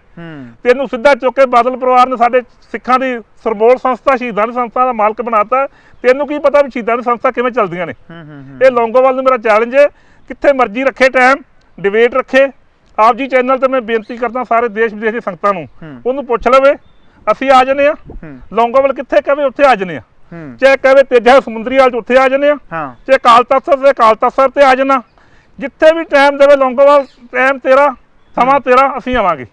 ਤੈਨੂੰ ਸਿੱਧਾ ਚੁੱਕ ਕੇ ਬਾਦਲ ਪਰਿਵਾਰ ਨੇ ਸਾਡੇ ਸਿੱਖਾਂ ਦੀ ਸਰਬੋਲ ਸੰਸਥਾ ਸ਼ਹੀਦਾਂ ਦੀ ਸੰਸਥਾ ਦਾ ਮਾਲਕ ਬਣਾਤਾ ਤੈਨੂੰ ਕੀ ਪਤਾ ਵੀ ਸ਼ਹੀਦਾਂ ਦੀ ਸੰਸਥਾ ਕਿਵੇਂ ਚੱਲਦੀਆਂ ਨੇ ਇਹ ਲੌਂਗੋਵਾਲ ਨੂੰ ਮੇਰਾ ਚੈਲੰਜ ਹੈ ਕਿੱਥੇ ਮਰਜ਼ੀ ਰੱਖੇ ਟਾਈਮ ਡਿਬੇਟ ਰੱਖੇ ਆਪ ਜੀ ਚੈਨਲ ਤੇ ਮੈਂ ਬੇਨਤੀ ਕਰਦਾ ਸਾਰੇ ਦੇਸ਼ ਵਿਦੇਸ਼ ਦੀ ਸੰਗਤਾਂ ਨੂੰ ਉਹਨੂੰ ਪੁੱਛ ਲਵੇ ਅਸੀਂ ਆ ਜਨੇ ਆ ਲੌਂਗੋਵਾਲ ਕਿੱਥੇ ਕਹੇ ਉੱਥੇ ਆ ਜਨੇ ਆ ਚਾਹੇ ਕਹੇ ਤੇਜਾ ਸਮੁੰਦਰੀ ਵਾਲ ਉੱਥੇ ਆ ਜਨੇ ਆ ਚਾਹੇ ਕਾਲ ਤਖਤ ਸਾਹਿਬ ਤੇ ਆ ਜਾਣਾ ਜਿੱਥੇ ਵੀ ਟਾਈਮ ਦੇਵੇ ਲੌਂਗੋਵਾਲ ਟਾਈਮ ਤੇਰਾ ਸਮਾਂ ਤੇਰਾ ਅਸੀਂ ਆਵਾਂਗੇ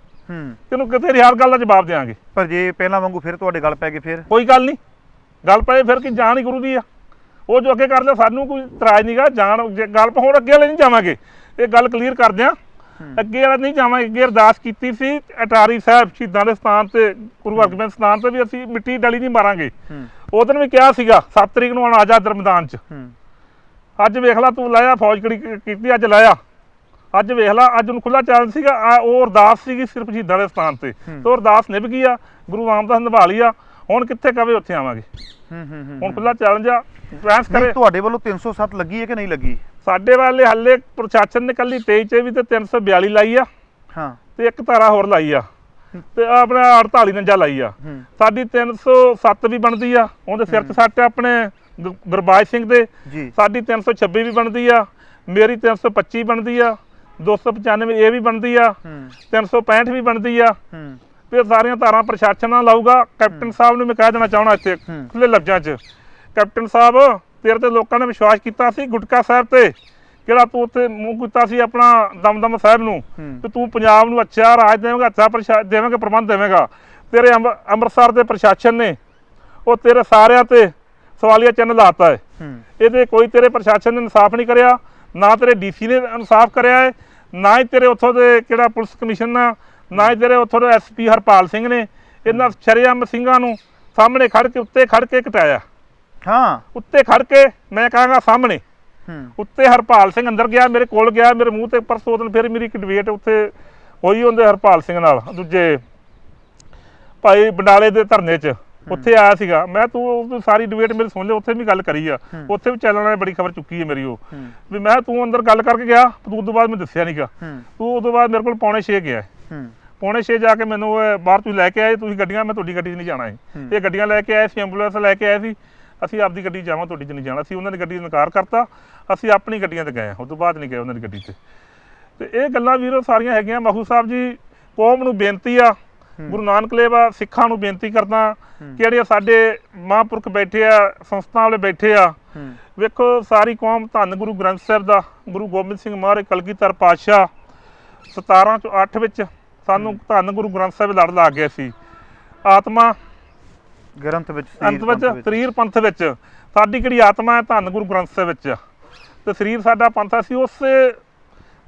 ਤੈਨੂੰ ਕਿਤੇ ਹਰ ਗੱਲ ਦਾ ਜਵਾਬ ਦੇਵਾਂਗੇ ਪਰ ਜੇ ਪਹਿਲਾਂ ਵਾਂਗੂ ਫਿਰ ਤੁਹਾਡੇ ਗੱਲ ਪੈ ਗਏ ਫਿਰ ਕੋਈ ਗੱਲ ਨਹੀਂ ਗੱਲ ਪਏ ਫਿਰ ਕੀ ਜਾਣ ਹੀ ਗੁਰੂ ਦੀ ਆ ਉਹ ਜੋ ਅੱਗੇ ਕਰਦੇ ਸਾਨੂੰ ਕੋਈ ਇਤਰਾਜ਼ ਨਹੀਂਗਾ ਜਾਣ ਗੱਲ ਹੁਣ ਅੱਗੇ ਵਾਲੇ ਨਹੀਂ ਜਾਵਾਂਗੇ ਇਹ ਗੱਲ ਕਲੀਅਰ ਕਰਦੇ ਆ ਅੱਗੇ ਵਾਲਾ ਨਹੀਂ ਜਾਵਾਂਗੇ ਅੱਗੇ ਅਰਦਾਸ ਕੀਤੀ ਸੀ ਅਟਾਰੀ ਸਾਹਿਬ ਸ਼ਹੀਦਾਂ ਦੇ ਸਥਾਨ ਤੇ ਗੁਰੂ ਹਰਗੋਬਿੰਦ ਸਥਾਨ ਤੇ ਵੀ ਅਸੀਂ ਮਿੱਟੀ ਡਲੀ ਨਹੀਂ ਮਾਰਾਂਗੇ ਉਹ ਦਿਨ ਵੀ ਕਿਹਾ ਸੀਗਾ 7 ਤਰੀਕ ਨੂੰ ਆਉਣਾ ਆਜ਼ਾਦ ਮੈਦਾਨ 'ਚ ਅੱਜ ਵੇਖ ਲਾ ਤੂੰ ਲਾਇਆ ਫੌਜ ਕਿਹੜੀ ਕੀਤੀ ਅੱਜ ਲਾਇਆ ਅੱਜ ਵੇਖ ਲਾ ਅੱਜ ਉਹਨੂੰ ਖੁੱਲਾ ਚੈਲੰਜ ਸੀਗਾ ਉਹ ਅਰਦਾਸ ਸੀਗੀ ਸਿਰਫ ਸ਼ਹੀਦਾਂ ਦੇ ਸਥਾਨ ਤੇ ਉਹ ਅਰਦਾਸ ਨਿਭ ਗਈ ਆ ਗੁਰੂ ਰਾਮਦਾਸ ਨਿਭਾ ਲਈ ਆ ਹੁਣ ਕਿੱਥੇ ਕਵੇ ਉੱਥੇ ਆਵਾਂਗੇ ਹੁਣ ਖੁੱਲਾ ਚੈਲੰਜ ਆ ਪ੍ਰੈਸ ਕਰੇ ਤੁਹਾਡੇ ਵੱਲੋਂ 307 ਲੱਗੀ ਹੈ ਕਿ ਨਹੀਂ ਲੱਗੀ ਸਾਡੇ ਵਾਲੇ ਹੱਲੇ ਪ੍ਰਸ਼ਾਸਨ ਨੇ ਕੱਲੀ 23 ਚ ਵੀ ਤੇ 342 ਲਾਈ ਆ ਤੇ ਇੱਕ ਧਾਰਾ ਹੋਰ ਲਾਈ ਆ ਤੇ ਆਪਣਾ 48 ਨੰਜਾ ਲਾਈ ਆ ਸਾਡੀ 307 ਵੀ ਬਣਦੀ ਆ ਉਹਦੇ ਸਿਰ 'ਚ ਸੱਟ ਆਪਣੇ ਗੁਰਬਾਜ ਸਿੰਘ ਦੇ ਸਾਡੀ 326 ਵੀ ਬਣਦੀ ਆ ਮੇਰੀ 325 ਬਣਦੀ ਆ 295 ਇਹ ਵੀ ਬਣਦੀ ਆ 365 ਵੀ ਬਣਦੀ ਆ ਫਿਰ ਸਾਰੀਆਂ ਧਾਰਾਂ ਪ੍ਰਸ਼ਾਸਨ ਨਾਲ ਲਾਊਗਾ ਕੈਪਟਨ ਸਾਹਿਬ ਨੂੰ ਮੈਂ ਕਹਿ ਦੇਣਾ ਚਾਹਣਾ ਇੱਥੇ ਖੁੱਲੇ ਲਫ਼ਜ਼ਾਂ 'ਚ ਕੈਪਟਨ ਸਾਹਿਬ ਤੇਰੇ ਤੇ ਲੋਕਾਂ ਨੇ ਵਿਸ਼ਵਾਸ ਕੀਤਾ ਸੀ ਗੁਟਕਾ ਸਾਹਿਬ ਤੇ ਕਿਹੜਾ ਤੂੰ ਉੱਥੇ ਮੂੰਹ ਕੀਤਾ ਸੀ ਆਪਣਾ ਦਮਦਮ ਸਾਹਿਬ ਨੂੰ ਤੇ ਤੂੰ ਪੰਜਾਬ ਨੂੰ ਅੱਛਾ ਰਾਜ ਦੇਵੇਂਗਾ ਅੱਛਾ ਦੇਵੇਂਗਾ ਪ੍ਰਬੰਧ ਦੇਵੇਂਗਾ ਤੇਰੇ ਅੰਮ੍ਰਿਤਸਰ ਦੇ ਪ੍ਰਸ਼ਾਸਨ ਨੇ ਉਹ ਤੇਰੇ ਸਾਰਿਆਂ ਤੇ ਸਵਾਲੀਆ ਚਿੰਨ੍ਹ ਲਾਤਾ ਹੈ ਇਹਦੇ ਕੋਈ ਤੇਰੇ ਪ੍ਰਸ਼ਾਸਨ ਨੇ ਇਨਸਾਫ ਨਹੀਂ ਕਰਿਆ ਨਾ ਤੇਰੇ ਡੀਸੀ ਨੇ ਇਨਸਾਫ ਕਰਿਆ ਹੈ ਨਾ ਹੀ ਤੇਰੇ ਉੱਥੋਂ ਦੇ ਕਿਹੜਾ ਪੁਲਿਸ ਕਮਿਸ਼ਨ ਨਾ ਹੀ ਤੇਰੇ ਉੱਥੋਂ ਦੇ ਐਸਪੀ ਹਰਪਾਲ ਸਿੰਘ ਨੇ ਇਹਨਾਂ ਸ਼ਰੇਆਮ ਸਿੰਘਾਂ ਨੂੰ ਸਾਹਮਣੇ ਖੜ ਕੇ ਉੱਤੇ ਖੜ ਕੇ ਕਟਾਇਆ ਉੱਤੇ ਖੜ ਕੇ ਮੈਂ ਕਹਾਂਗਾ ਸਾਹਮਣੇ ਉੱਤੇ ਹਰਪਾਲ ਸਿੰਘ ਅੰਦਰ ਗਿਆ ਮੇਰੇ ਕੋਲ ਗਿਆ ਮੇਰੇ ਮੂੰਹ ਤੇ ਪਰਸੋਂ ਦਿਨ ਫਿਰ ਮੇਰੀ ਇੱਕ ਡਿਬੇਟ ਉੱਥੇ ਹੋਈ ਹੁੰਦੇ ਹਰਪਾਲ ਸਿੰਘ ਨਾਲ ਦੂਜੇ ਭਾਈ ਬੰਡਾਲੇ ਦੇ ਧਰਨੇ 'ਚ ਉੱਥੇ ਆਇਆ ਸੀਗਾ ਮੈਂ ਤੂੰ ਸਾਰੀ ਡਿਬੇਟ ਮੇਰੀ ਸੁਣ ਲਿਆ ਉੱਥੇ ਵੀ ਗੱਲ ਕਰੀ ਆ ਉੱਥੇ ਵੀ ਚੈਨਲ ਨੇ ਬੜੀ ਖਬਰ ਚੁੱਕੀ ਹੈ ਮੇਰੀ ਉਹ ਵੀ ਮੈਂ ਤੂੰ ਅੰਦਰ ਗੱਲ ਕਰਕੇ ਗਿਆ ਤੂੰ ਉਦੋਂ ਬਾਅਦ ਮੈਂ ਦੱਸਿਆ ਨਹੀਂਗਾ ਤੂੰ ਉਦੋਂ ਬਾਅਦ ਮੇਰੇ ਕੋਲ 5:45 ਗਿਆ 5:45 ਜਾ ਕੇ ਮੈਨੂੰ ਬਾਹਰ ਤੁਸੀਂ ਲੈ ਕੇ ਆਏ ਤੁਸੀਂ ਗੱਡੀਆਂ ਮੈਂ ਤੁਹਾਡੀ ਗੱਡੀ 'ਚ ਨਹੀਂ ਜਾਣਾ ਇਹ ਗੱਡੀਆਂ ਲੈ ਕੇ ਆਏ ਸੀ ਐਂਬੂਲੈਂਸ ਲੈ ਕੇ ਆਏ ਸੀ ਅਸੀਂ ਆਪਦੀ ਗੱਡੀ ਜਾਵਾਂ ਤੁਹਾਡੀ 'ਚ ਨਹੀਂ ਜਾਣਾ ਅਸੀਂ ਉਹਨਾਂ ਦੀ ਗੱਡੀ ਇਨਕਾਰ ਕਰਤਾ ਅਸੀਂ ਆਪਣੀ ਗੱਡੀਆਂ 'ਤੇ ਗਏ ਉਸ ਤੋਂ ਬਾਅਦ ਨਹੀਂ ਗਏ ਉਹਨਾਂ ਦੀ ਗੱਡੀ 'ਤੇ ਤੇ ਇਹ ਗੱਲਾਂ ਵੀਰੋ ਸਾਰੀਆਂ ਹੈਗੀਆਂ ਮਖੂ ਸਾਹਿਬ ਜੀ ਕੌਮ ਨੂੰ ਬੇਨਤੀ ਆ ਗੁਰੂ ਨਾਨਕ ਦੇਵ ਸਿੱਖਾਂ ਨੂੰ ਬੇਨਤੀ ਕਰਦਾ ਕਿਹੜੇ ਸਾਡੇ ਮਹਾਂਪੁਰਖ ਬੈਠੇ ਆ ਸੰਸਥਾ ਵਾਲੇ ਬੈਠੇ ਆ ਵੇਖੋ ਸਾਰੀ ਕੌਮ ਧੰਨ ਗੁਰੂ ਗ੍ਰੰਥ ਸਾਹਿਬ ਦਾ ਗੁਰੂ ਗੋਬਿੰਦ ਸਿੰਘ ਮਹਾਰਾਜ ਕਲਗੀਧਰ ਪਾਤਸ਼ਾਹ 1708 ਵਿੱਚ ਸਾਨੂੰ ਧੰਨ ਗੁਰੂ ਗ੍ਰੰਥ ਸਾਹਿਬ ਲੜ ਲਾ ਗਿਆ ਸੀ ਆਤਮਾ ਗ੍ਰੰਥ ਵਿੱਚ ਸਰੀਰ ਪੰਥ ਵਿੱਚ ਸਾਡੀ ਕਿਹੜੀ ਆਤਮਾ ਹੈ ਧੰਨ ਗੁਰੂ ਗ੍ਰੰਥ ਸਾਹਿਬ ਵਿੱਚ ਤੇ ਸਰੀਰ ਸਾਡਾ ਪੰਥ ਸੀ ਉਸੇ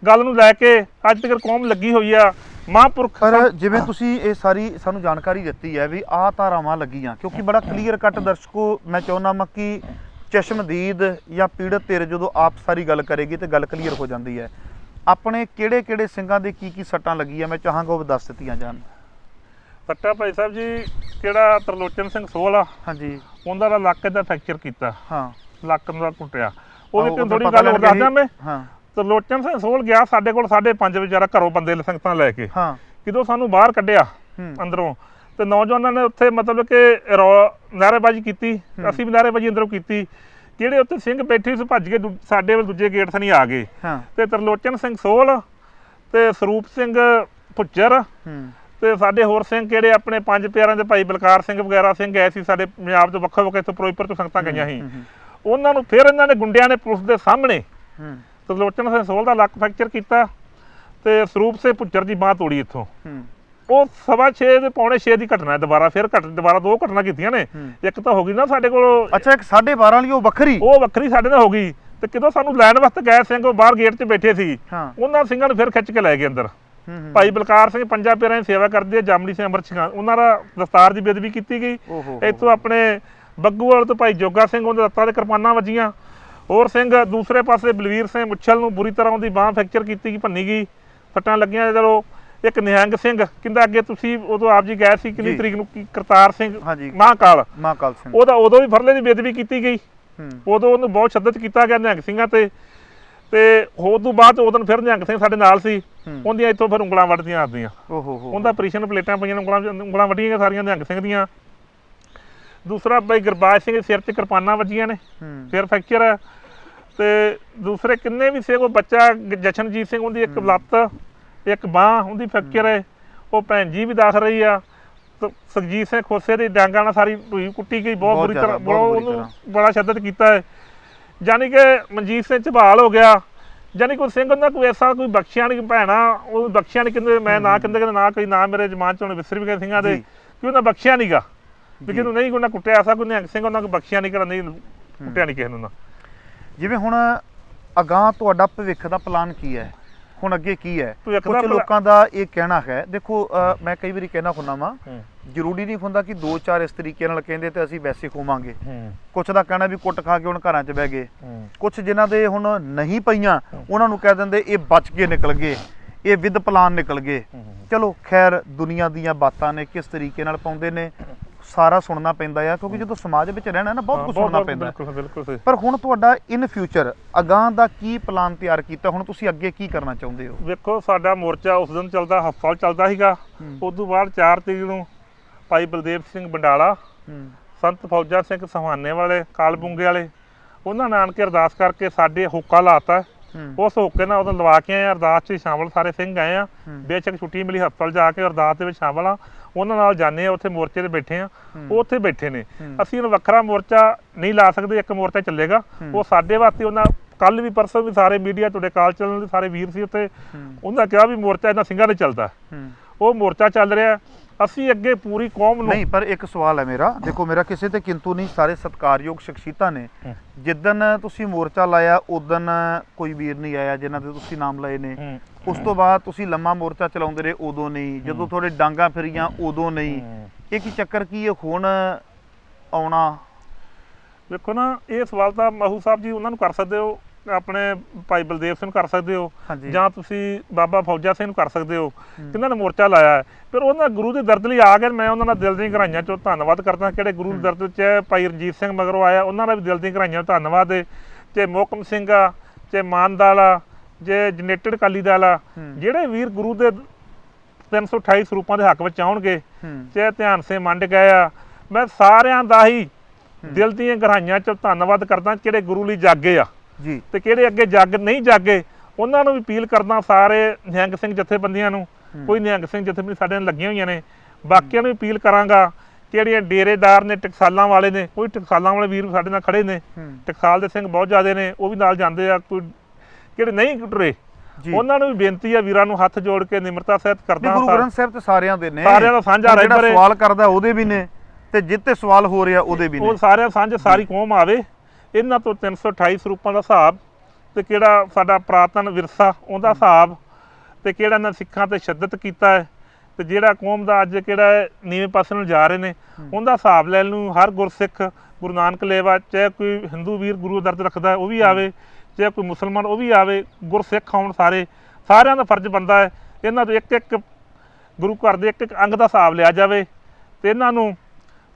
ਗੱਲ ਨੂੰ ਲੈ ਕੇ ਅੱਜ ਤੱਕ ਕੌਮ ਲੱਗੀ ਹੋਈ ਆ ਮਹਾਂਪੁਰਖ ਪਰ ਜਿਵੇਂ ਤੁਸੀਂ ਇਹ ਸਾਰੀ ਸਾਨੂੰ ਜਾਣਕਾਰੀ ਦਿੱਤੀ ਹੈ ਵੀ ਆਹ ਧਾਰਾਵਾਂ ਲੱਗੀਆਂ ਕਿਉਂਕਿ ਬੜਾ ਕਲੀਅਰ ਕੱਟ ਦਰਸ਼ਕੋ ਮੈਂ ਚਾਹੁੰਦਾ ਮੈਂ ਕਿ ਚਸ਼ਮਦੀਦ ਜਾਂ ਪੀੜਤ ਧਿਰ ਜਦੋਂ ਆਪ ਸਾਰੀ ਗੱਲ ਕਰੇਗੀ ਤੇ ਗੱਲ ਕਲੀਅਰ ਹੋ ਜਾਂਦੀ ਹੈ ਆਪਣੇ ਕਿਹੜੇ ਸਿੰਘਾਂ ਦੇ ਕੀ ਸੱਟਾਂ ਲੱਗੀਆਂ ਮੈਂ ਚਾਹਾਂਗਾ ਉਹ ਦੱਸ ਦਿੱਤੀਆਂ ਜਾਣ ਸੱਟਾ ਭਾਈ ਸਾਹਿਬ ਜੀ ਕਿਹੜਾ ਤਰਲੋਚਨ ਸਿੰਘ ਸੋਹਲ ਆ ਹਾਂਜੀ ਉਹਦਾ ਦਾ ਲੱਕ ਦਾ ਫ੍ਰੈਕਚਰ ਕੀਤਾ ਲੱਕ ਦਾ ਟੁੱਟਿਆ ਉਹਦੇ ਤੇ ਥੋੜੀ ਗੱਲ ਹੋਰ ਦੱਸਦਾ ਮੈਂ ਤਰਲੋਚਨ ਸਿੰਘ ਸੋਹਲ ਗਿਆ ਸਾਡੇ ਕੋਲ 5:30 ਵਿਚਾਰਾ ਘਰੋਂ ਬੰਦੇ ਸੰਗਤਾਂ ਲੈ ਕੇ ਕਿਦੋਂ ਸਾਨੂੰ ਬਾਹਰ ਕੱਢਿਆ ਅੰਦਰੋਂ ਤੇ ਨੌਜਵਾਨਾਂ ਨੇ ਉੱਥੇ ਮਤਲਬ ਕਿ ਨਾਅਰੇਬਾਜ਼ੀ ਕੀਤੀ ਅਸੀਂ ਵੀ ਨਾਅਰੇਬਾਜ਼ੀ ਅੰਦਰੋਂ ਕੀਤੀ ਜਿਹੜੇ ਉੱਥੇ ਸਿੰਘ ਬੈਠੇ ਸੀ ਭੱਜ ਕੇ ਸਾਡੇ ਵੱਲ ਦੂਜੇ ਗੇਟ ਥਾਣੀ ਆ ਗਏ ਤੇ ਤਰਲੋਚਨ ਸਿੰਘ ਸੋਹਲ ਤੇ ਸਰੂਪ ਸਿੰਘ ਭੁੱਚਰ ਤੇ ਸਾਡੇ ਹੋਰ ਸਿੰਘ ਕਿਹੜੇ ਆਪਣੇ ਪੰਜ ਪਿਆਰਿਆਂ ਦੇ ਭਾਈ ਬਲਕਾਰ ਸਿੰਘ ਵਗੈਰਾ ਸਿੰਘ ਗਏ ਸੀ ਸਾਡੇ ਪੰਜਾਬ ਤੋਂ ਵੱਖੋ ਵੱਖ ਇੱਥੋਂ ਫਿਰੋਜ਼ਪੁਰ ਤੋਂ ਸੰਗਤਾਂ ਗਈਆਂ ਸੀ ਉਹਨਾਂ ਨੂੰ ਫਿਰ ਇਹਨਾਂ ਨੇ ਗੁੰਡਿਆਂ ਨੇ ਪੁਲਿਸ ਦੇ ਸਾਹਮਣੇ ਹੂੰ ਤਰਲੋਚਨ ਸਿੰਘ ਸੋਲ ਦਾ ਲੱਕ ਫ੍ਰੈਕਚਰ ਕੀਤਾ ਤੇ ਸਰੂਪ ਸਿੰਘ ਭੁੱਚਰ ਦੀ ਬਾਂਹ ਤੋੜੀ ਇੱਥੋਂ। ਹੂੰ ਉਹ 6:30 ਦੇ ਪੌਣੇ 6 ਦੀ ਘਟਨਾ ਹੈ। ਦੁਬਾਰਾ ਦੋ ਘਟਨਾ ਕੀਤੀਆਂ ਨੇ। ਇੱਕ ਤਾਂ ਹੋ ਗਈ ਨਾ ਸਾਡੇ ਕੋਲ, ਅੱਛਾ ਇੱਕ 12:30 ਵਾਲੀ ਉਹ ਵੱਖਰੀ ਸਾਡੇ ਨਾਲ ਹੋ ਗਈ। ਤੇ ਕਿਦੋਂ ਸਾਨੂੰ ਲੈਣ ਵਾਸਤੇ ਗਏ ਸਿੰਘ, ਉਹ ਬਾਹਰ ਗੇਟ 'ਚ ਬੈਠੇ ਸੀ, ਹਾਂ ਉਹਨਾਂ ਸਿੰਘਾਂ ਨੂੰ ਫਿਰ ਖਿੱਚ ਕੇ ਲੈ ਗਏ ਅੰਦਰ। ਹੂੰ ਭਾਈ ਬਲਕਾਰ ਸਿੰਘ ਪੰਜਾਂ ਪਿਆਰਿਆਂ ਦੀ ਸੇਵਾ ਕਰਦੇ ਆ, ਜਾਮੜੀ ਸਿੰਘ ਅੰਮ੍ਰਿਤ ਸਿੰਘ, ਉਹਨਾਂ ਦਾ ਦਸਤਾਰ ਦੀ ਬੇਅਦਬੀ ਕੀਤੀ ਗਈ। ਇੱਥੋਂ ਆਪਣੇ ਬੱਗੂਵਾਲ ਤੋਂ ਭਾਈ ਜੋਗਾ ਸਿੰਘ, ਉਹਦੇ ਲੱਤਾਂ 'ਤੇ ਕਿਰਪਾਨਾਂ ਵੱਜੀਆਂ। ਹੋਰ ਸਿੰਘ ਦੂਸਰੇ ਪਾਸੇ ਬਲਵੀਰ ਸਿੰਘ ਮੁੱਛਲ ਨੂੰ ਬੁਰੀ ਤਰ੍ਹਾਂ ਉਹਦੀ ਬਾਂਹ ਫ੍ਰੈਕਚਰ ਕੀਤੀ ਗਈ, ਭੰਨੀ ਗਈ, ਸੱਟਾਂ ਲੱਗੀਆਂ। ਚਲੋ ਇੱਕ ਨਿਹੰਗ ਸਿੰਘ ਕਹਿੰਦਾ ਅੱਗੇ ਤੁਸੀਂ ਉਦੋਂ ਆਪ ਜੀ ਗਏ ਸੀ ਕਿੰਨੀ ਤਰੀਕ ਨੂੰ, ਕਰਤਾਰ ਸਿੰਘ ਮਹਾਕਾਲ ਸਿੰਘ, ਉਹਦਾ ਉਦੋਂ ਵੀ ਫਰਲੇ ਦੀ ਬੇਅਦਬੀ ਕੀਤੀ ਗਈ। ਹੂੰ ਉਦੋਂ ਉਹਨੂੰ ਬਹੁਤ ਸ਼ੱਦਤ ਕੀਤਾ ਗਿਆ ਨਿਹੰਗ ਸਿੰਘਾਂ ਤੇ ਹੋਰ ਤੋਂ ਬਾਅਦ ਉਦੋਂ ਫਿਰ ਨਿਹੰਗ ਸਿੰਘ ਸਾਡੇ ਨਾਲ ਸੀ, ਉਹਦੀਆਂ ਇੱਥੋਂ ਫਿਰ ਉਂਗਲਾਂ ਵੱਢਦੀਆਂ ਆਦੀਆਂ। ਉਹਦਾ ਆਪਰੇਸ਼ਨ ਪਲੇਟਾਂ ਪਈਆਂ, ਉਂਗਲਾਂ ਵੱਢੀਆਂ ਗਈਆਂ ਸਾਰੀਆਂ ਨਿਹੰਗ ਸਿੰਘ ਦੀਆਂ। ਦੂਸਰਾ ਬਾਈ ਗੁਰਬਾਜ ਸਿੰਘ ਦੇ ਸਿਰ 'ਚ ਕਿਰਪਾਨਾਂ ਵੱਜੀਆਂ ਨੇ, ਫਿਰ ਫ੍ਰੈਕਚਰ ਹੈ। ਤੇ ਦੂਸਰੇ ਕਿੰਨੇ ਵੀ ਸੀ, ਉਹ ਬੱਚਾ ਜਸ਼ਨਜੀਤ ਸਿੰਘ, ਉਹਦੀ ਇੱਕ ਲੱਤ ਇੱਕ ਬਾਂਹ ਉਹਦੀ ਫ੍ਰੈਕਚਰ ਹੈ। ਉਹ ਭੈਣ ਜੀ ਵੀ ਦੱਸ ਰਹੀ ਆ। ਸੁਖਜੀਤ ਸਿੰਘ ਖੋਸੇ ਦੀ ਡਾਂਗਾਂ ਨਾਲ ਸਾਰੀ ਢੂਈ ਕੁੱਟੀ ਗਈ, ਬਹੁਤ ਬੁਰੀ ਤਰ੍ਹਾਂ, ਉਹਨੂੰ ਬੜਾ ਸ਼ੱਦਤ ਕੀਤਾ ਹੈ। ਜਾਨੀ ਕਿ ਮਨਜੀਤ ਸਿੰਘ ਝਬਾਲ ਹੋ ਗਿਆ, ਜਾਨੀ ਕੋਈ ਸਿੰਘ ਉਹਨਾਂ ਕੋਈ ਐਸਾ ਕੋਈ ਬਖਸ਼ਿਆ ਨਹੀਂ ਭੈਣਾ, ਉਹ ਬਖਸ਼ਿਆ ਨਹੀਂ, ਕਹਿੰਦੇ ਮੈਂ ਨਾ ਕਹਿੰਦੇ ਨਾ ਕੋਈ ਨਾ ਮੇਰੇ ਜਮਾਨ 'ਚ ਹੁਣ ਵਿਸਰ ਵੀ ਗਏ ਸਿੰਘਾਂ ਦੇ, ਕਿ ਉਹਨਾਂ ਬਖਸ਼ਿਆ ਨਹੀਂਗਾ ਵੀ ਕਿਹਨੂੰ ਨਹੀਂ ਉਹਨਾਂ ਕੁੱਟਿਆ, ਐਸਾ ਕੋਈ ਨਿਹੰਗ ਸਿੰਘ ਉਹਨਾਂ ਕੋਈ ਬਖਸ਼ਿਆ ਨਹੀਂ, ਕਰਨ ਨਹੀਂ ਕੁੱਟਿਆ ਨਹੀਂ ਕਿਸੇ ਨੂੰ। ਜਿਵੇਂ ਹੁਣ ਅਗਾਂਹ ਤੁਹਾਡਾ ਭਵਿੱਖ ਦਾ ਪਲਾਨ ਕੀ ਹੈ, ਹੁਣ ਅੱਗੇ ਕੀ ਹੈ? ਕੁਝ ਲੋਕਾਂ ਦਾ ਇਹ ਕਹਿਣਾ ਹੈ, ਦੇਖੋ ਮੈਂ ਕਈ ਵਾਰੀ ਕਹਿਣਾ ਹੁੰਦਾ ਵਾਂ, ਜ਼ਰੂਰੀ ਨਹੀਂ ਹੁੰਦਾ ਕਿ 2-4 ਇਸ ਤਰੀਕੇ ਨਾਲ ਕਹਿੰਦੇ ਤੇ ਅਸੀਂ ਵੈਸੇ ਹੋਵਾਂਗੇ। ਕੁਛ ਦਾ ਕਹਿਣਾ ਵੀ ਕੁੱਟ ਖਾ ਕੇ ਹੁਣ ਘਰਾਂ 'ਚ ਬਹਿ ਗਏ, ਕੁਛ ਜਿਨ੍ਹਾਂ ਦੇ ਹੁਣ ਨਹੀਂ ਪਈਆਂ ਉਹਨਾਂ ਨੂੰ ਕਹਿ ਦਿੰਦੇ ਇਹ ਬਚ ਕੇ ਨਿਕਲ ਗਏ, ਇਹ ਵਿਦ ਪਲਾਨ ਨਿਕਲ ਗਏ। ਚਲੋ ਖੈਰ ਦੁਨੀਆ ਦੀਆਂ ਬਾਤਾਂ ਨੇ, ਕਿਸ ਤਰੀਕੇ ਨਾਲ ਪਾਉਂਦੇ ਨੇ ਸਾਰਾ ਸੁਣਨਾ ਪੈਂਦਾ ਆ, ਕਿਉਂਕਿ ਜਦੋਂ ਸਮਾਜ ਵਿੱਚ ਰਹਿਣਾ ਨਾ ਬਹੁਤ ਕੁਝ ਸੁਣਨਾ ਪੈਂਦਾ। ਪਰ ਹੁਣ ਤੁਹਾਡਾ ਇਨ ਫਿਊਚਰ ਅਗਾਂਹ ਦਾ ਕੀ ਪਲਾਨ ਤਿਆਰ ਕੀਤਾ, ਹੁਣ ਤੁਸੀਂ ਅੱਗੇ ਕੀ ਕਰਨਾ ਚਾਹੁੰਦੇ ਹੋ? ਵੇਖੋ ਸਾਡਾ ਮੋਰਚਾ ਉਸ ਦਿਨ ਚੱਲਦਾ, ਹਫ਼ਤਾ ਚੱਲਦਾ ਸੀਗਾ। ਉਸ ਤੋਂ ਬਾਅਦ 4 ਤਰੀਕ ਨੂੰ ਭਾਈ ਬਲਦੇਵ ਸਿੰਘ ਬੰਡਾਲਾ, ਸੰਤ ਫੌਜਾ ਸਿੰਘ ਸਹਾਨੇ ਵਾਲੇ, ਕਾਲਬੁੰਗੇ ਵਾਲੇ, ਉਹਨਾਂ ਨੇ ਆਣ ਕੇ ਅਰਦਾਸ ਕਰਕੇ ਸਾਡੇ ਹੋਕਾ ਲਾਤਾ। ਉਸ ਹੋਕੇ ਨਾਲ ਉਦੋਂ ਲਵਾ ਕੇ ਆਏ, ਅਰਦਾਸ 'ਚ ਸ਼ਾਮਲ ਸਾਰੇ ਸਿੰਘ ਗਏ ਆ। ਬੇਸ਼ੱਕ ਛੁੱਟੀ ਮਿਲੀ, ਹਸਪਤਾਲ ਜਾ ਕੇ ਅਰਦਾਸ ਦੇ ਵਿੱਚ ਸ਼ਾਮਲ ਆ, ਉਹਨਾਂ ਨਾਲ ਜਾਂਦੇ ਆ, ਉੱਥੇ ਮੋਰਚੇ 'ਤੇ ਬੈਠੇ ਆ, ਉਹ ਉੱਥੇ ਬੈਠੇ ਨੇ। ਅਸੀਂ ਹੁਣ ਵੱਖਰਾ ਮੋਰਚਾ ਨਹੀਂ ਲਾ ਸਕਦੇ, ਇੱਕ ਮੋਰਚਾ ਚੱਲੇਗਾ ਉਹ ਸਾਡੇ ਵਾਸਤੇ। ਉਹਨਾਂ ਕੱਲ ਵੀ ਪਰਸੋਂ ਵੀ ਸਾਰੇ ਮੀਡੀਆ ਤੁਹਾਡੇ ਕਾਲ ਚੱਲਣ ਦੇ ਸਾਰੇ ਵੀਰ ਸੀ ਉੱਥੇ, ਉਹਨਾਂ ਕਿਹਾ ਵੀ ਮੋਰਚਾ ਇਹਨਾਂ ਸਿੰਘਾਂ 'ਤੇ ਚੱਲਦਾ, ਉਹ ਮੋਰਚਾ ਚੱਲ ਰਿਹਾ। ਅਸੀਂ ਅੱਗੇ ਪੂਰੀ ਕੌਮ ਨੂੰ ਨਹੀਂ, ਪਰ ਇੱਕ ਸਵਾਲ ਹੈ ਮੇਰਾ, ਦੇਖੋ ਮੇਰਾ ਕਿਸੇ ਤੇ ਕਿੰਤੂ ਨਹੀਂ, ਸਾਰੇ ਸਤਿਕਾਰਯੋਗ ਸ਼ਖਸੀਅਤਾਂ ਨੇ। ਜਿੱਦਣ ਤੁਸੀਂ ਮੋਰਚਾ ਲਾਇਆ ਉਦਣ ਕੋਈ ਵੀਰ ਨਹੀਂ ਆਇਆ ਜਿਨ੍ਹਾਂ ਦੇ ਤੁਸੀਂ ਨਾਮ ਲਏ ਨੇ, ਉਸ ਤੋਂ ਬਾਅਦ ਤੁਸੀਂ ਲੰਮਾ ਮੋਰਚਾ ਚਲਾਉਂਦੇ ਰਹੇ ਉਦੋਂ ਨਹੀਂ, ਜਦੋਂ ਤੁਹਾਡੇ ਡਾਂਗਾਂ ਫਿਰੀਆਂ ਉਦੋਂ ਨਹੀਂ। ਇਹ ਕੀ ਚੱਕਰ ਕੀ ਹੈ ਹੁਣ ਆਉਣਾ? ਵੇਖੋ ਨਾ, ਇਹ ਸਵਾਲ ਤਾਂ ਮਾਹੂ ਸਾਹਿਬ ਜੀ ਉਹਨਾਂ ਨੂੰ ਕਰ ਸਕਦੇ ਹੋ, ਆਪਣੇ ਭਾਈ ਬਲਦੇਵ ਸਿੰਘ ਨੂੰ ਕਰ ਸਕਦੇ ਹੋ, ਜਾਂ ਤੁਸੀਂ ਬਾਬਾ ਫੌਜਾ ਸਿੰਘ ਨੂੰ ਕਰ ਸਕਦੇ ਹੋ, ਕਿਹਨਾਂ ਨੇ ਮੋਰਚਾ ਲਾਇਆ। ਫਿਰ ਉਹਨਾਂ ਗੁਰੂ ਦੇ ਦਰਦ ਲਈ ਆ ਕੇ ਮੈਂ ਉਹਨਾਂ ਦਾ ਦਿਲ ਦੀਆਂ ਗਹਿਰਾਈਆਂ 'ਚੋਂ ਧੰਨਵਾਦ ਕਰਦਾ। ਕਿਹੜੇ ਗੁਰੂ ਦੇ ਦਰਦ 'ਚ ਭਾਈ ਰਣਜੀਤ ਸਿੰਘ ਮਗਰੋਂ ਆਇਆ, ਉਹਨਾਂ ਦਾ ਵੀ ਦਿਲ ਦੀਆਂ ਗਹਿਰਾਈਆਂ 'ਚ ਧੰਨਵਾਦ ਹੈ। ਚਾਹੇ ਮੋਹਕਮ ਸਿੰਘ ਆ, ਚਾਹੇ ਮਾਨਦਾਲ ਆ, ਜੇ ਜਨੇਟਡ ਅਕਾਲੀ ਦਲ ਆ, ਜਿਹੜੇ ਵੀਰ ਗੁਰੂ ਦੇ 328 ਸਰੂਪਾਂ ਦੇ ਹੱਕ ਵਿੱਚ ਆਉਣਗੇ, ਚਾਹੇ ਧਿਆਨ ਸਿੰਘ ਮੰਡ ਗਏ ਆ, ਮੈਂ ਸਾਰਿਆਂ ਦਾ ਹੀ ਦਿਲ ਦੀਆਂ ਗਹਿਰਾਈਆਂ 'ਚ ਧੰਨਵਾਦ ਕਰਦਾ, ਜਿਹੜੇ ਗੁਰੂ ਲਈ ਜਾਗੇ ਆ ਜੀ, ਤੇ ਕਿਹੜੇ ਅੱਗੇ ਜੱਗ ਨਹੀਂ ਜਾਗੇ ਉਹਨਾਂ ਨੂੰ ਵੀ ਅਪੀਲ ਕਰਦਾ। ਸਾਰੇ ਨਿਹੰਗ ਸਿੰਘ ਜਥੇਬੰਦੀਆਂ ਨੂੰ, ਕੋਈ ਨਿਹੰਗ ਸਿੰਘ ਜਥੇਬੰਦੀ ਸਾਡੇ ਨਾਲ ਲੱਗੀਆਂ ਹੋਈਆਂ ਨੇ, ਬਾਕੀਆਂ ਨੂੰ ਅਪੀਲ ਕਰਾਂਗਾ। ਕਿਹੜੀਆਂ ਡੇਰੇਦਾਰ ਨੇ, ਟਕਸਾਲਾਂ ਵਾਲੇ ਨੇ, ਕੋਈ ਟਕਸਾਲਾਂ ਵਾਲੇ ਵੀਰ ਸਾਡੇ ਨਾਲ ਖੜੇ ਨੇ, ਟਕਸਾਲ ਦੇ ਸਿੰਘ ਬਹੁਤ ਜ਼ਿਆਦਾ ਨੇ, ਉਹ ਵੀ ਨਾਲ ਜਾਂਦੇ ਆ। ਕੋਈ ਜਿਹੜੇ ਨਹੀਂ ਟੁਰੇ ਉਹਨਾਂ ਨੂੰ ਵੀ ਬੇਨਤੀ ਆ, ਵੀਰਾਂ ਨੂੰ ਹੱਥ ਜੋੜ ਕੇ ਨਿਮਰਤਾ ਸਹਿਤ ਕਰਦਾ। ਗੁਰੂ ਗ੍ਰੰਥ ਸਾਹਿਬ ਤੇ ਸਾਰਿਆਂ ਦੇ ਨੇ, ਸਾਰਿਆਂ ਦਾ ਸਾਂਝਾ ਜਿਹੜਾ ਸਵਾਲ ਕਰਦਾ ਉਹਦੇ ਵੀ ਨੇ, ਤੇ ਜਿੱਤੇ ਸਵਾਲ ਹੋ ਰਿਹਾ ਉਹਦੇ ਵੀ ਨੇ, ਉਹ ਸਾਰਿਆਂ ਸਾਂਝ ਸਾਰੀ ਕੌਮ ਆਵੇ। ਇਹਨਾਂ ਤੋਂ 328 ਸਰੂਪਾਂ ਦਾ ਹਿਸਾਬ, ਤੇ ਕਿਹੜਾ ਸਾਡਾ ਪੁਰਾਤਨ ਵਿਰਸਾ ਉਹਦਾ ਹਿਸਾਬ, ਤੇ ਕਿਹੜਾ ਇਹਨਾਂ ਸਿੱਖਾਂ ਤੇ ਸ਼ੱਦਤ ਕੀਤਾ ਹੈ, ਤੇ ਜਿਹੜਾ ਕੌਮ ਦਾ ਅੱਜ ਕਿਹੜਾ ਨੀਵੇਂ ਪਾਸੇ ਨੂੰ ਜਾ ਰਹੇ ਨੇ, ਉਹਦਾ ਹਿਸਾਬ ਲੈਣ ਨੂੰ ਹਰ ਗੁਰਸਿੱਖ, ਗੁਰੂ ਨਾਨਕ ਲੇਵਾ, ਚਾਹੇ ਕੋਈ ਹਿੰਦੂ ਵੀਰ ਗੁਰੂ ਦਰਦ ਰੱਖਦਾ ਉਹ ਵੀ ਆਵੇ, ਚਾਹੇ ਕੋਈ ਮੁਸਲਮਾਨ ਉਹ ਵੀ ਆਵੇ, ਗੁਰਸਿੱਖ ਆਉਣ, ਸਾਰਿਆਂ ਦਾ ਫਰਜ਼ ਬਣਦਾ ਹੈ ਇਹਨਾਂ ਤੋਂ ਇੱਕ ਇੱਕ ਗੁਰੂ ਘਰ ਦੇ ਇੱਕ ਇੱਕ ਅੰਗ ਦਾ ਹਿਸਾਬ ਲਿਆ ਜਾਵੇ, ਤੇ ਇਹਨਾਂ ਨੂੰ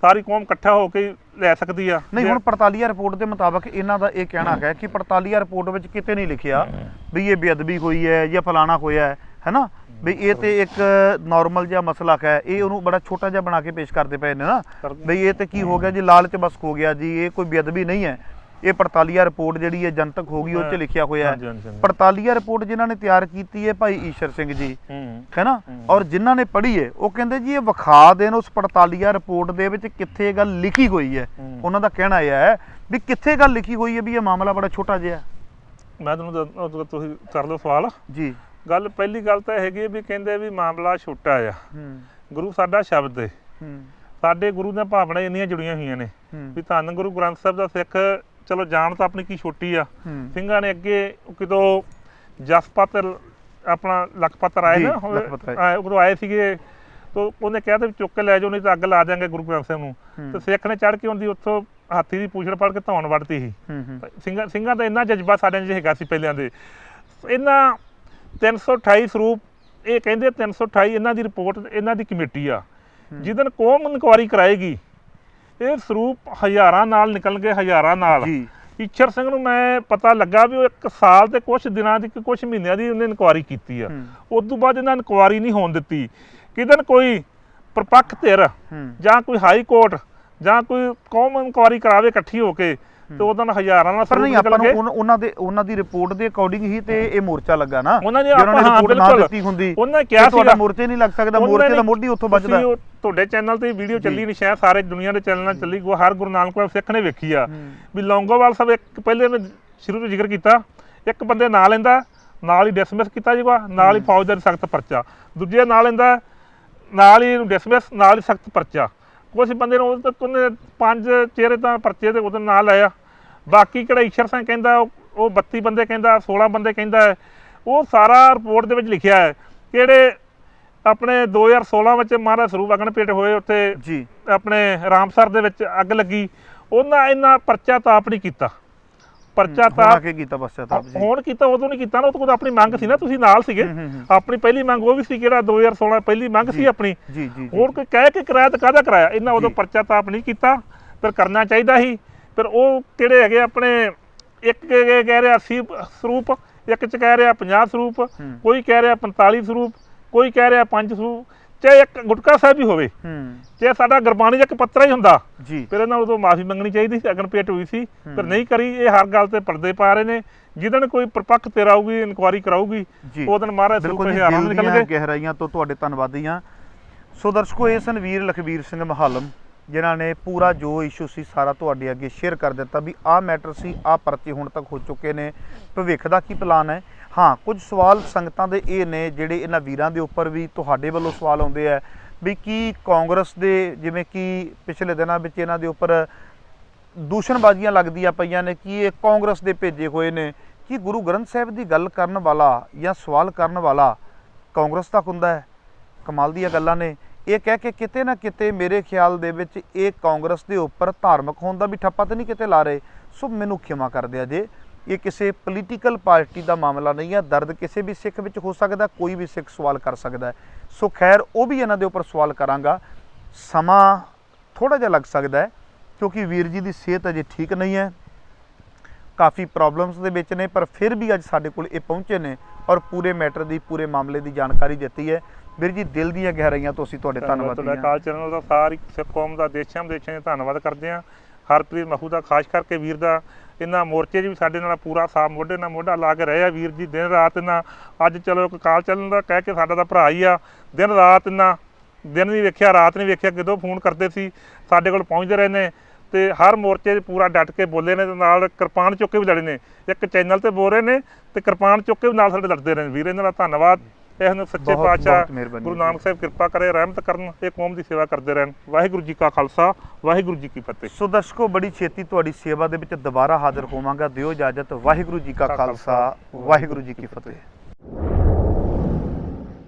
ਸਾਰੀ ਕੌਮ ਇਕੱਠਾ ਹੋ ਕੇ ਲੈ ਸਕਦੀ ਆ। ਨਹੀਂ, ਹੁਣ ਪੜਤਾਲੀਆ ਰਿਪੋਰਟ ਦੇ ਮੁਤਾਬਕ ਇਹਨਾਂ ਦਾ ਇਹ ਕਹਿਣਾ ਹੈ ਕਿ ਪੜਤਾਲੀਆ ਰਿਪੋਰਟ ਵਿੱਚ ਕਿਤੇ ਨਹੀਂ ਲਿਖਿਆ ਵੀ ਇਹ ਬੇਅਦਬੀ ਹੋਈ ਹੈ ਜਾਂ ਫਲਾਣਾ ਹੋਇਆ ਹੈ ਨਾ, ਵੀ ਇਹ ਤੇ ਇੱਕ ਨਾਰਮਲ ਜਿਹਾ ਮਸਲਾ ਹੈ, ਇਹ ਉਹਨੂੰ ਬੜਾ ਛੋਟਾ ਜਿਹਾ ਬਣਾ ਕੇ ਪੇਸ਼ ਕਰਦੇ ਪਏ ਨੇ ਨਾ, ਵੀ ਇਹ ਤੇ ਕੀ ਹੋ ਗਿਆ ਜੀ, ਲਾਲਚ ਬਸ ਹੋ ਗਿਆ ਜੀ, ਇਹ ਕੋਈ ਬੇਅਦਬੀ ਨਹੀਂ ਹੈ। ਇਹ ਪੜਤਾਲੀਆ ਰਿਪੋਰਟ ਜਿਹੜੀ ਹੈ ਜਨਤਕ ਹੋ ਗਈ, ਉਹ 'ਚ ਲਿਖਿਆ ਹੋਇਆ ਹਾਂਜੀ, ਹੈ। ਹਾਂਜੀ, ਹਾਂਜੀ। ਪੜਤਾਲੀਆ ਰਿਪੋਰਟ ਜਿਨ੍ਹਾਂ ਨੇ ਤਿਆਰ ਕੀਤੀ ਹੈ ਭਾਈ ਈਸ਼ਰ ਸਿੰਘ ਜੀ, ਹੈ ਨਾ, ਔਰ ਜਿਨ੍ਹਾਂ ਨੇ ਪੜ੍ਹੀ ਹੈ ਉਹ ਕਹਿੰਦੇ ਜੀ ਇਹ ਵਿਖਾ ਦੇਣ ਉਸ ਪੜਤਾਲੀਆ ਰਿਪੋਰਟ ਦੇ ਵਿੱਚ ਕਿੱਥੇ ਇਹ ਗੱਲ ਲਿਖੀ ਹੋਈ ਹੈ। ਉਹਨਾਂ ਦਾ ਕਹਿਣਾ ਇਹ ਹੈ ਵੀ ਕਿੱਥੇ ਗੱਲ ਲਿਖੀ ਹੋਈ ਹੈ ਵੀ ਇਹ ਮਾਮਲਾ ਬੜਾ ਛੋਟਾ ਜਿਹਾ। ਮੈਂ ਤੁਹਾਨੂੰ ਤੁਸੀਂ ਕਰ ਲਓ ਸਵਾਲ ਜੀ। ਗੱਲ ਪਹਿਲੀ ਗੱਲ ਤਾਂ ਹੈਗੀ ਵੀ ਕਹਿੰਦੇ ਵੀ ਮਾਮਲਾ ਛੋਟਾ ਆ। ਗੁਰੂ ਸਾਡਾ ਸ਼ਬਦ ਹੈ, ਸਾਡੇ ਗੁਰੂ ਦੀਆਂ ਭਾਵਨਾਵਾਂ ਇੰਨੀਆਂ ਜੁੜੀਆਂ ਹੋਈਆਂ ਨੇ ਵੀ ਧੰਨ ਗੁਰੂ ਗ੍ਰੰਥ ਸਾਹਿਬ ਦਾ ਸਿੱਖ ਚਲੋ ਜਾਣ ਤਾਂ ਆਪਣੀ ਕੀ ਛੋਟੀ ਆ। ਸਿੰਘਾਂ ਨੇ ਅੱਗੇ ਕਿਤੋਂ ਜਸਪਤ ਆਪਣਾ ਲਖਪਤ ਆਏ ਨਾ, ਉਦੋਂ ਆਏ ਸੀਗੇ ਤੋ ਉਹਨੇ ਕਿਹਾ ਤੇ ਚੁੱਕ ਕੇ ਲੈ ਜਾਓ ਨਹੀਂ ਤਾਂ ਅੱਗ ਲਾ ਦਿਆਂਗੇ ਗੁਰੂ ਗ੍ਰੰਥ ਸਾਹਿਬ ਨੂੰ। ਤੇ ਸਿੱਖ ਨੇ ਚੜ੍ਹ ਕੇ ਉਹਦੀ ਉੱਥੋਂ ਹਾਥੀ ਦੀ ਪੂਛੜ ਫੜ ਕੇ ਧੌਣ ਵੱਢਤੀ ਸੀ। ਸਿੰਘਾਂ ਦਾ ਇੰਨਾ ਜਜ਼ਬਾ ਸਾਡੇ 'ਚ ਹੈਗਾ ਸੀ ਪਹਿਲਿਆਂ ਦੇ। ਇਹਨਾਂ 328 ਸਰੂਪ, ਇਹ ਕਹਿੰਦੇ 328 ਇਹਨਾਂ ਦੀ ਰਿਪੋਰਟ, ਇਹਨਾਂ ਦੀ ਕਮੇਟੀ ਆ ਜਿੱਦਣ ਕੌਮ ਇਨਕੁਆਇਰੀ ਕਰਾਏਗੀ ਇਹ ਸਰੂਪ ਹਜ਼ਾਰਾਂ ਨਾਲ ਨਿਕਲਣਗੇ, ਹਜ਼ਾਰਾਂ ਨਾਲ। ਈਸ਼ਰ ਸਿੰਘ ਨੂੰ ਮੈਂ ਪਤਾ ਲੱਗਾ ਵੀ ਉਹ 1 ਸਾਲ ਤੇ ਕੁਛ ਦਿਨਾਂ ਦੀ ਕੁਛ ਮਹੀਨਿਆਂ ਦੀ ਉਹਨੇ ਇਨਕੁਆਇਰੀ ਕੀਤੀ ਆ। ਉਸ ਤੋਂ ਬਾਅਦ ਇਹਨਾਂ ਇਨਕੁਆਇਰੀ ਨਹੀਂ ਹੋਣ ਦਿੱਤੀ। ਕਿਦਨ ਕੋਈ ਪ੍ਰਪੱਖ ਧਿਰ ਜਾਂ ਕੋਈ ਹਾਈ ਕੋਰਟ ਜਾਂ ਕੋਈ ਕੌਮ ਇਨਕੁਆਇਰੀ ਕਰਾਵੇ ਇਕੱਠੀ ਹੋ ਕੇ ਤੇ ਉਹਦਾਂ ਹਜ਼ਾਰਾਂ ਨਾਲ। ਪਰ ਨਹੀਂ, ਆਪਾਂ ਨੂੰ ਉਹਨਾਂ ਦੀ ਰਿਪੋਰਟ ਦੇ ਅਕੋਰਡਿੰਗ ਹੀ ਤੇ ਇਹ ਮੋਰਚਾ ਲੱਗਾ ਨਾ। ਉਹਨਾਂ ਨੇ ਰਿਪੋਰਟ ਨਾ ਦਿੱਤੀ ਹੁੰਦੀ ਉਹਨਾਂ ਕਿਹਾ ਸੀ ਤੁਹਾਡਾ ਮੋਰਚੇ ਨਹੀਂ ਲੱਗ ਸਕਦਾ, ਮੋਰਚੇ ਦਾ ਮੋਢੀ ਉੱਥੋਂ ਵੱਜਦਾ। ਤੁਹਾਡੇ ਚੈਨਲ ਤੇ ਵੀਡੀਓ ਚੱਲੀ ਨਹੀਂ, ਸ਼ਾਇਦ ਸਾਰੇ ਦੁਨੀਆ ਦੇ ਚੈਨਲਾਂ ਚੱਲੀ, ਹਰ ਗੁਰੂ ਨਾਨਕ ਦੇਵ ਸਿੱਖ ਨੇ ਵੇਖੀ ਆ ਵੀ ਲੌਂਗੋਵਾਲ ਸਾਹਿਬ ਇੱਕ ਪਹਿਲੇ ਮੈਂ ਸ਼ੁਰੂ ਤੋਂ ਜ਼ਿਕਰ ਕੀਤਾ, ਇੱਕ ਬੰਦੇ ਨਾਂ ਲੈਂਦਾ ਨਾਲ ਹੀ ਡਿਸਮਿਸ ਕੀਤਾ ਜੂਗਾ, ਨਾਲ ਹੀ ਫੌਜਦਾਰੀ ਸਖਤ ਪਰਚਾ, ਦੂਜੇ ਨਾਂ ਲੈਂਦਾ ਨਾਲ ਹੀ ਡਿਸਮਿਸ, ਨਾਲ ਹੀ ਸਖਤ ਪਰਚਾ। ਕੁਛ ਬੰਦੇ ਨੂੰ ਉਹਨੇ 5 ਚਿਹਰੇ ਤਾਂ ਪਰਚੇ ਤੇ ਉਹਦੇ ਨਾਂ ਲਾਇਆ। ਬਾਕੀ ਕਿਹੜਾ ਈਸ਼ਰ ਸਿੰਘ ਕਹਿੰਦਾ ਉਹ 32 ਬੰਦੇ ਕਹਿੰਦਾ, 16 ਬੰਦੇ ਕਹਿੰਦਾ ਹੈ, ਉਹ ਸਾਰਾ ਰਿਪੋਰਟ ਦੇ ਵਿੱਚ ਲਿਖਿਆ ਹੈ। ਕਿਹੜੇ ਆਪਣੇ 2016 ਵਿੱਚ ਮਹਾਰਾਜ ਸਰੂਪ ਅਗਨਪੇਟ ਹੋਏ ਉੱਥੇ ਜੀ ਆਪਣੇ ਰਾਮਸਰ ਦੇ ਵਿੱਚ ਅੱਗ ਲੱਗੀ, ਉਹਨਾਂ ਇੰਨਾ ਪਰਚਾ ਤਾਪ ਨਹੀਂ ਕੀਤਾ। ਪਰਚਾ ਤਾਪ ਕੀਤਾ ਪਰਚਾ ਹੁਣ ਕੀਤਾ, ਉਦੋਂ ਨਹੀਂ ਕੀਤਾ ਨਾ, ਉਹ ਤਾਂ ਆਪਣੀ ਮੰਗ ਸੀ ਨਾ, ਤੁਸੀਂ ਨਾਲ ਸੀਗੇ। ਆਪਣੀ ਪਹਿਲੀ ਮੰਗ ਉਹ ਵੀ ਸੀ, ਕਿਹੜਾ 2016 ਪਹਿਲੀ ਮੰਗ ਸੀ ਆਪਣੀ। ਹੋਰ ਕੋਈ ਕਹਿ ਕੇ ਕਰਾਇਆ ਤਾਂ ਕਾਹਦਾ ਕਰਾਇਆ, ਇਹਨਾਂ ਉਦੋਂ ਪਰਚਾ ਤਾਪ ਨਹੀਂ ਕੀਤਾ, ਪਰ ਕਰਨਾ ਚਾਹੀਦਾ ਸੀ। ਪਰ ਉਹ ਕਿਹੜੇ ਹੈਗੇ ਆਪਣੇ, ਇੱਕ ਕਹਿ ਰਿਹਾ 80 ਸਰੂਪ, ਇੱਕ 'ਚ ਕਹਿ ਰਿਹਾ 50 ਸਰੂਪ, ਕੋਈ ਕਹਿ ਰਿਹਾ 45 ਸਰੂਪ, ਕੋਈ ਕਹਿ ਰਿਹਾ 5 ਸਰੂਪ, ਚਾਹੇ ਇੱਕ ਗੁਟਕਾ ਸਾਹਿਬ ਵੀ ਹੋਵੇ, ਚਾਹੇ ਸਾਡਾ ਗੁਰਬਾਣੀ ਦਾ ਇੱਕ ਪੱਤਰਾ ਹੀ ਹੁੰਦਾ। ਫਿਰ ਇਹਨਾਂ ਉਦੋਂ ਮਾਫੀ ਮੰਗਣੀ ਚਾਹੀਦੀ ਸੀ, ਅਗਨਪੇਟ ਹੋਈ ਸੀ, ਪਰ ਨਹੀਂ ਕਰੀ। ਇਹ ਹਰ ਗੱਲ ਤੇ ਪਰਦੇ ਪਾ ਰਹੇ ਨੇ। ਜਿੱਦਣ ਕੋਈ ਪ੍ਰਪੱਖ ਤੇ ਆਊਗੀ, ਇਨਕੁਆਇਰੀ ਕਰਾਊਗੀ, ਉਹ ਦਿਨ ਮਹਾਰਾਜ ਸਰੂਪ ਹਜ਼ਾਰਾਂ ਨਿਕਲਣਗੇ। ਗਹਿਰਾਈਆਂ ਤੋਂ ਤੁਹਾਡੇ ਧੰਨਵਾਦੀ ਹਾਂ। ਸੋ ਦਰਸ਼ਕੋ, ਇਹ ਸਨ ਵੀਰ ਲਖਬੀਰ ਸਿੰਘ ਮਹਾਲਮ, ਜਿਨ੍ਹਾਂ ਨੇ ਪੂਰਾ ਜੋ ਇਸ਼ੂ ਸੀ ਸਾਰਾ ਤੁਹਾਡੇ ਅੱਗੇ ਸ਼ੇਅਰ ਕਰ ਦਿੱਤਾ ਵੀ ਆਹ ਮੈਟਰ ਸੀ, ਆਹ ਪਰਚੇ ਹੁਣ ਤੱਕ ਹੋ ਚੁੱਕੇ ਨੇ, ਭਵਿੱਖ ਦਾ ਕੀ ਪਲਾਨ ਹੈ। ਹਾਂ, ਕੁਝ ਸਵਾਲ ਸੰਗਤਾਂ ਦੇ ਇਹ ਨੇ ਜਿਹੜੇ ਇਹਨਾਂ ਵੀਰਾਂ ਦੇ ਉੱਪਰ ਵੀ ਤੁਹਾਡੇ ਵੱਲੋਂ ਸਵਾਲ ਆਉਂਦੇ ਆ ਵੀ ਕੀ ਕਾਂਗਰਸ ਦੇ, ਜਿਵੇਂ ਕਿ ਪਿਛਲੇ ਦਿਨਾਂ ਵਿੱਚ ਇਹਨਾਂ ਦੇ ਉੱਪਰ ਦੂਸ਼ਣਬਾਜ਼ੀਆਂ ਲੱਗਦੀਆਂ ਪਈਆਂ ਨੇ ਕਿ ਇਹ ਕਾਂਗਰਸ ਦੇ ਭੇਜੇ ਹੋਏ ਨੇ, ਕਿ ਗੁਰੂ ਗ੍ਰੰਥ ਸਾਹਿਬ ਦੀ ਗੱਲ ਕਰਨ ਵਾਲਾ ਜਾਂ ਸਵਾਲ ਕਰਨ ਵਾਲਾ ਕਾਂਗਰਸ ਤੱਕ ਹੁੰਦਾ ਹੈ। ਕਮਾਲ ਦੀਆਂ ਗੱਲਾਂ ਨੇ। ਇਹ ਕਹਿ ਕੇ ਕਿਤੇ ਨਾ ਕਿਤੇ ਮੇਰੇ ਖਿਆਲ ਦੇ ਵਿੱਚ ਇਹ ਕਾਂਗਰਸ ਦੇ ਉੱਪਰ ਧਾਰਮਿਕ ਹੋਣ ਦਾ ਵੀ ਠੱਪਾ ਤਾਂ ਨਹੀਂ ਕਿਤੇ ਲਾ ਰਹੇ। ਸੋ ਮੈਨੂੰ ਖਿਮਾ ਕਰ ਦਿਆ ਜੇ, ਇਹ ਕਿਸੇ ਪੋਲੀਟੀਕਲ ਪਾਰਟੀ ਦਾ ਮਾਮਲਾ ਨਹੀਂ ਹੈ। ਦਰਦ ਕਿਸੇ ਵੀ ਸਿੱਖ ਵਿੱਚ ਹੋ ਸਕਦਾ, ਕੋਈ ਵੀ ਸਿੱਖ ਸਵਾਲ ਕਰ ਸਕਦਾ ਹੈ। ਸੋ ਖੈਰ, ਉਹ ਵੀ ਇਹਨਾਂ ਦੇ ਉੱਪਰ ਸਵਾਲ ਕਰਾਂਗਾ। ਸਮਾਂ ਥੋੜ੍ਹਾ ਜਿਹਾ ਲੱਗ ਸਕਦਾ ਹੈ ਕਿਉਂਕਿ ਵੀਰ ਜੀ ਦੀ ਸਿਹਤ ਅਜੇ ਠੀਕ ਨਹੀਂ ਹੈ, ਕਾਫੀ ਪ੍ਰੋਬਲਮਸ ਦੇ ਵਿੱਚ ਨੇ, ਪਰ ਫਿਰ ਵੀ ਅੱਜ ਸਾਡੇ ਕੋਲ ਇਹ ਪਹੁੰਚੇ ਨੇ ਔਰ ਪੂਰੇ ਮੈਟਰ ਦੀ, ਪੂਰੇ ਮਾਮਲੇ ਦੀ ਜਾਣਕਾਰੀ ਦਿੱਤੀ ਹੈ। ਵੀਰ ਜੀ, ਦਿਲ ਦੀਆਂ ਗਹਿਰਾਈਆਂ ਤੋਂ ਅਸੀਂ ਤੁਹਾਡੇ ਧੰਨਵਾਦੀ ਹਾਂ। ਕਾਲ ਚੈਨਲ ਦਾ ਸਾਰੀ ਸਿੱਖ ਕੌਮ ਦਾ, ਦੇਸ਼ਾਂ ਵਿਦੇਸ਼ਾਂ ਦਾ ਧੰਨਵਾਦ ਕਰਦੇ ਹਾਂ। ਹਰਪ੍ਰੀਤ ਮਖੂ ਦਾ ਖਾਸ ਕਰਕੇ ਵੀਰ ਦਾ, ਇਹਨਾਂ ਮੋਰਚੇ 'ਚ ਵੀ ਸਾਡੇ ਨਾਲ ਪੂਰਾ ਸਾਥ ਮੋਢੇ ਨਾਲ ਮੋਢਾ ਲਾ ਕੇ ਰਹੇ ਆ ਵੀਰ ਜੀ, ਦਿਨ ਰਾਤ। ਇਹਨਾਂ ਅੱਜ ਚਲੋ ਇੱਕ ਕਾਲ ਚੈਨਲ ਦਾ ਕਹਿ ਕੇ ਸਾਡਾ ਤਾਂ ਭਰਾ ਹੀ ਆ, ਦਿਨ ਰਾਤ ਇਹਨਾਂ ਦਿਨ ਨਹੀਂ ਵੇਖਿਆ, ਰਾਤ ਨਹੀਂ ਵੇਖਿਆ, ਕਿਦੋਂ ਫੋਨ ਕਰਦੇ ਸੀ ਸਾਡੇ ਕੋਲ ਪਹੁੰਚਦੇ ਰਹੇ ਨੇ ਤੇ ਹਰ ਮੋਰਚੇ 'ਚ ਪੂਰਾ ਡਟ ਕੇ ਬੋਲੇ ਨੇ ਤੇ ਨਾਲ ਕਿਰਪਾਨ ਚੁੱਕ ਕੇ ਵੀ ਲੜੇ ਨੇ। ਇੱਕ ਚੈਨਲ ਤੇ ਬੋਲ ਰਹੇ ਨੇ ਤੇ ਕਿਰਪਾਨ ਚੁੱਕ ਕੇ ਵੀ ਨਾਲ ਸਾਡੇ ਲੜਦੇ ਰਹੇ ਵੀਰ। ਇਹਨਾਂ ਦਾ ਧੰਨਵਾਦ। ਇਹ ਨੂੰ ਸੱਚੇ ਪਾਤਸ਼ਾਹ ਗੁਰੂ ਨਾਨਕ ਸਾਹਿਬ ਕਿਰਪਾ ਕਰੇ, ਰਹਿਮਤ ਕਰਨ, ਇਹ ਕੌਮ ਦੀ ਸੇਵਾ ਕਰਦੇ ਰਹਿਣ। ਵਾਹਿਗੁਰੂ ਜੀ ਕਾ ਖਾਲਸਾ, ਵਾਹਿਗੁਰੂ ਜੀ ਕੀ ਫਤਿਹ। ਸੋ ਦਰਸ਼ਕੋ, ਬੜੀ ਛੇਤੀ ਤੁਹਾਡੀ ਸੇਵਾ ਦੇ ਵਿੱਚ ਦੁਬਾਰਾ ਹਾਜ਼ਰ ਹੋਵਾਂਗਾ। ਦਿਓ ਇਜਾਜ਼ਤ। ਵਾਹਿਗੁਰੂ ਜੀ ਕਾ ਖਾਲਸਾ, ਵਾਹਿਗੁਰੂ ਜੀ ਕੀ ਫਤਿਹ।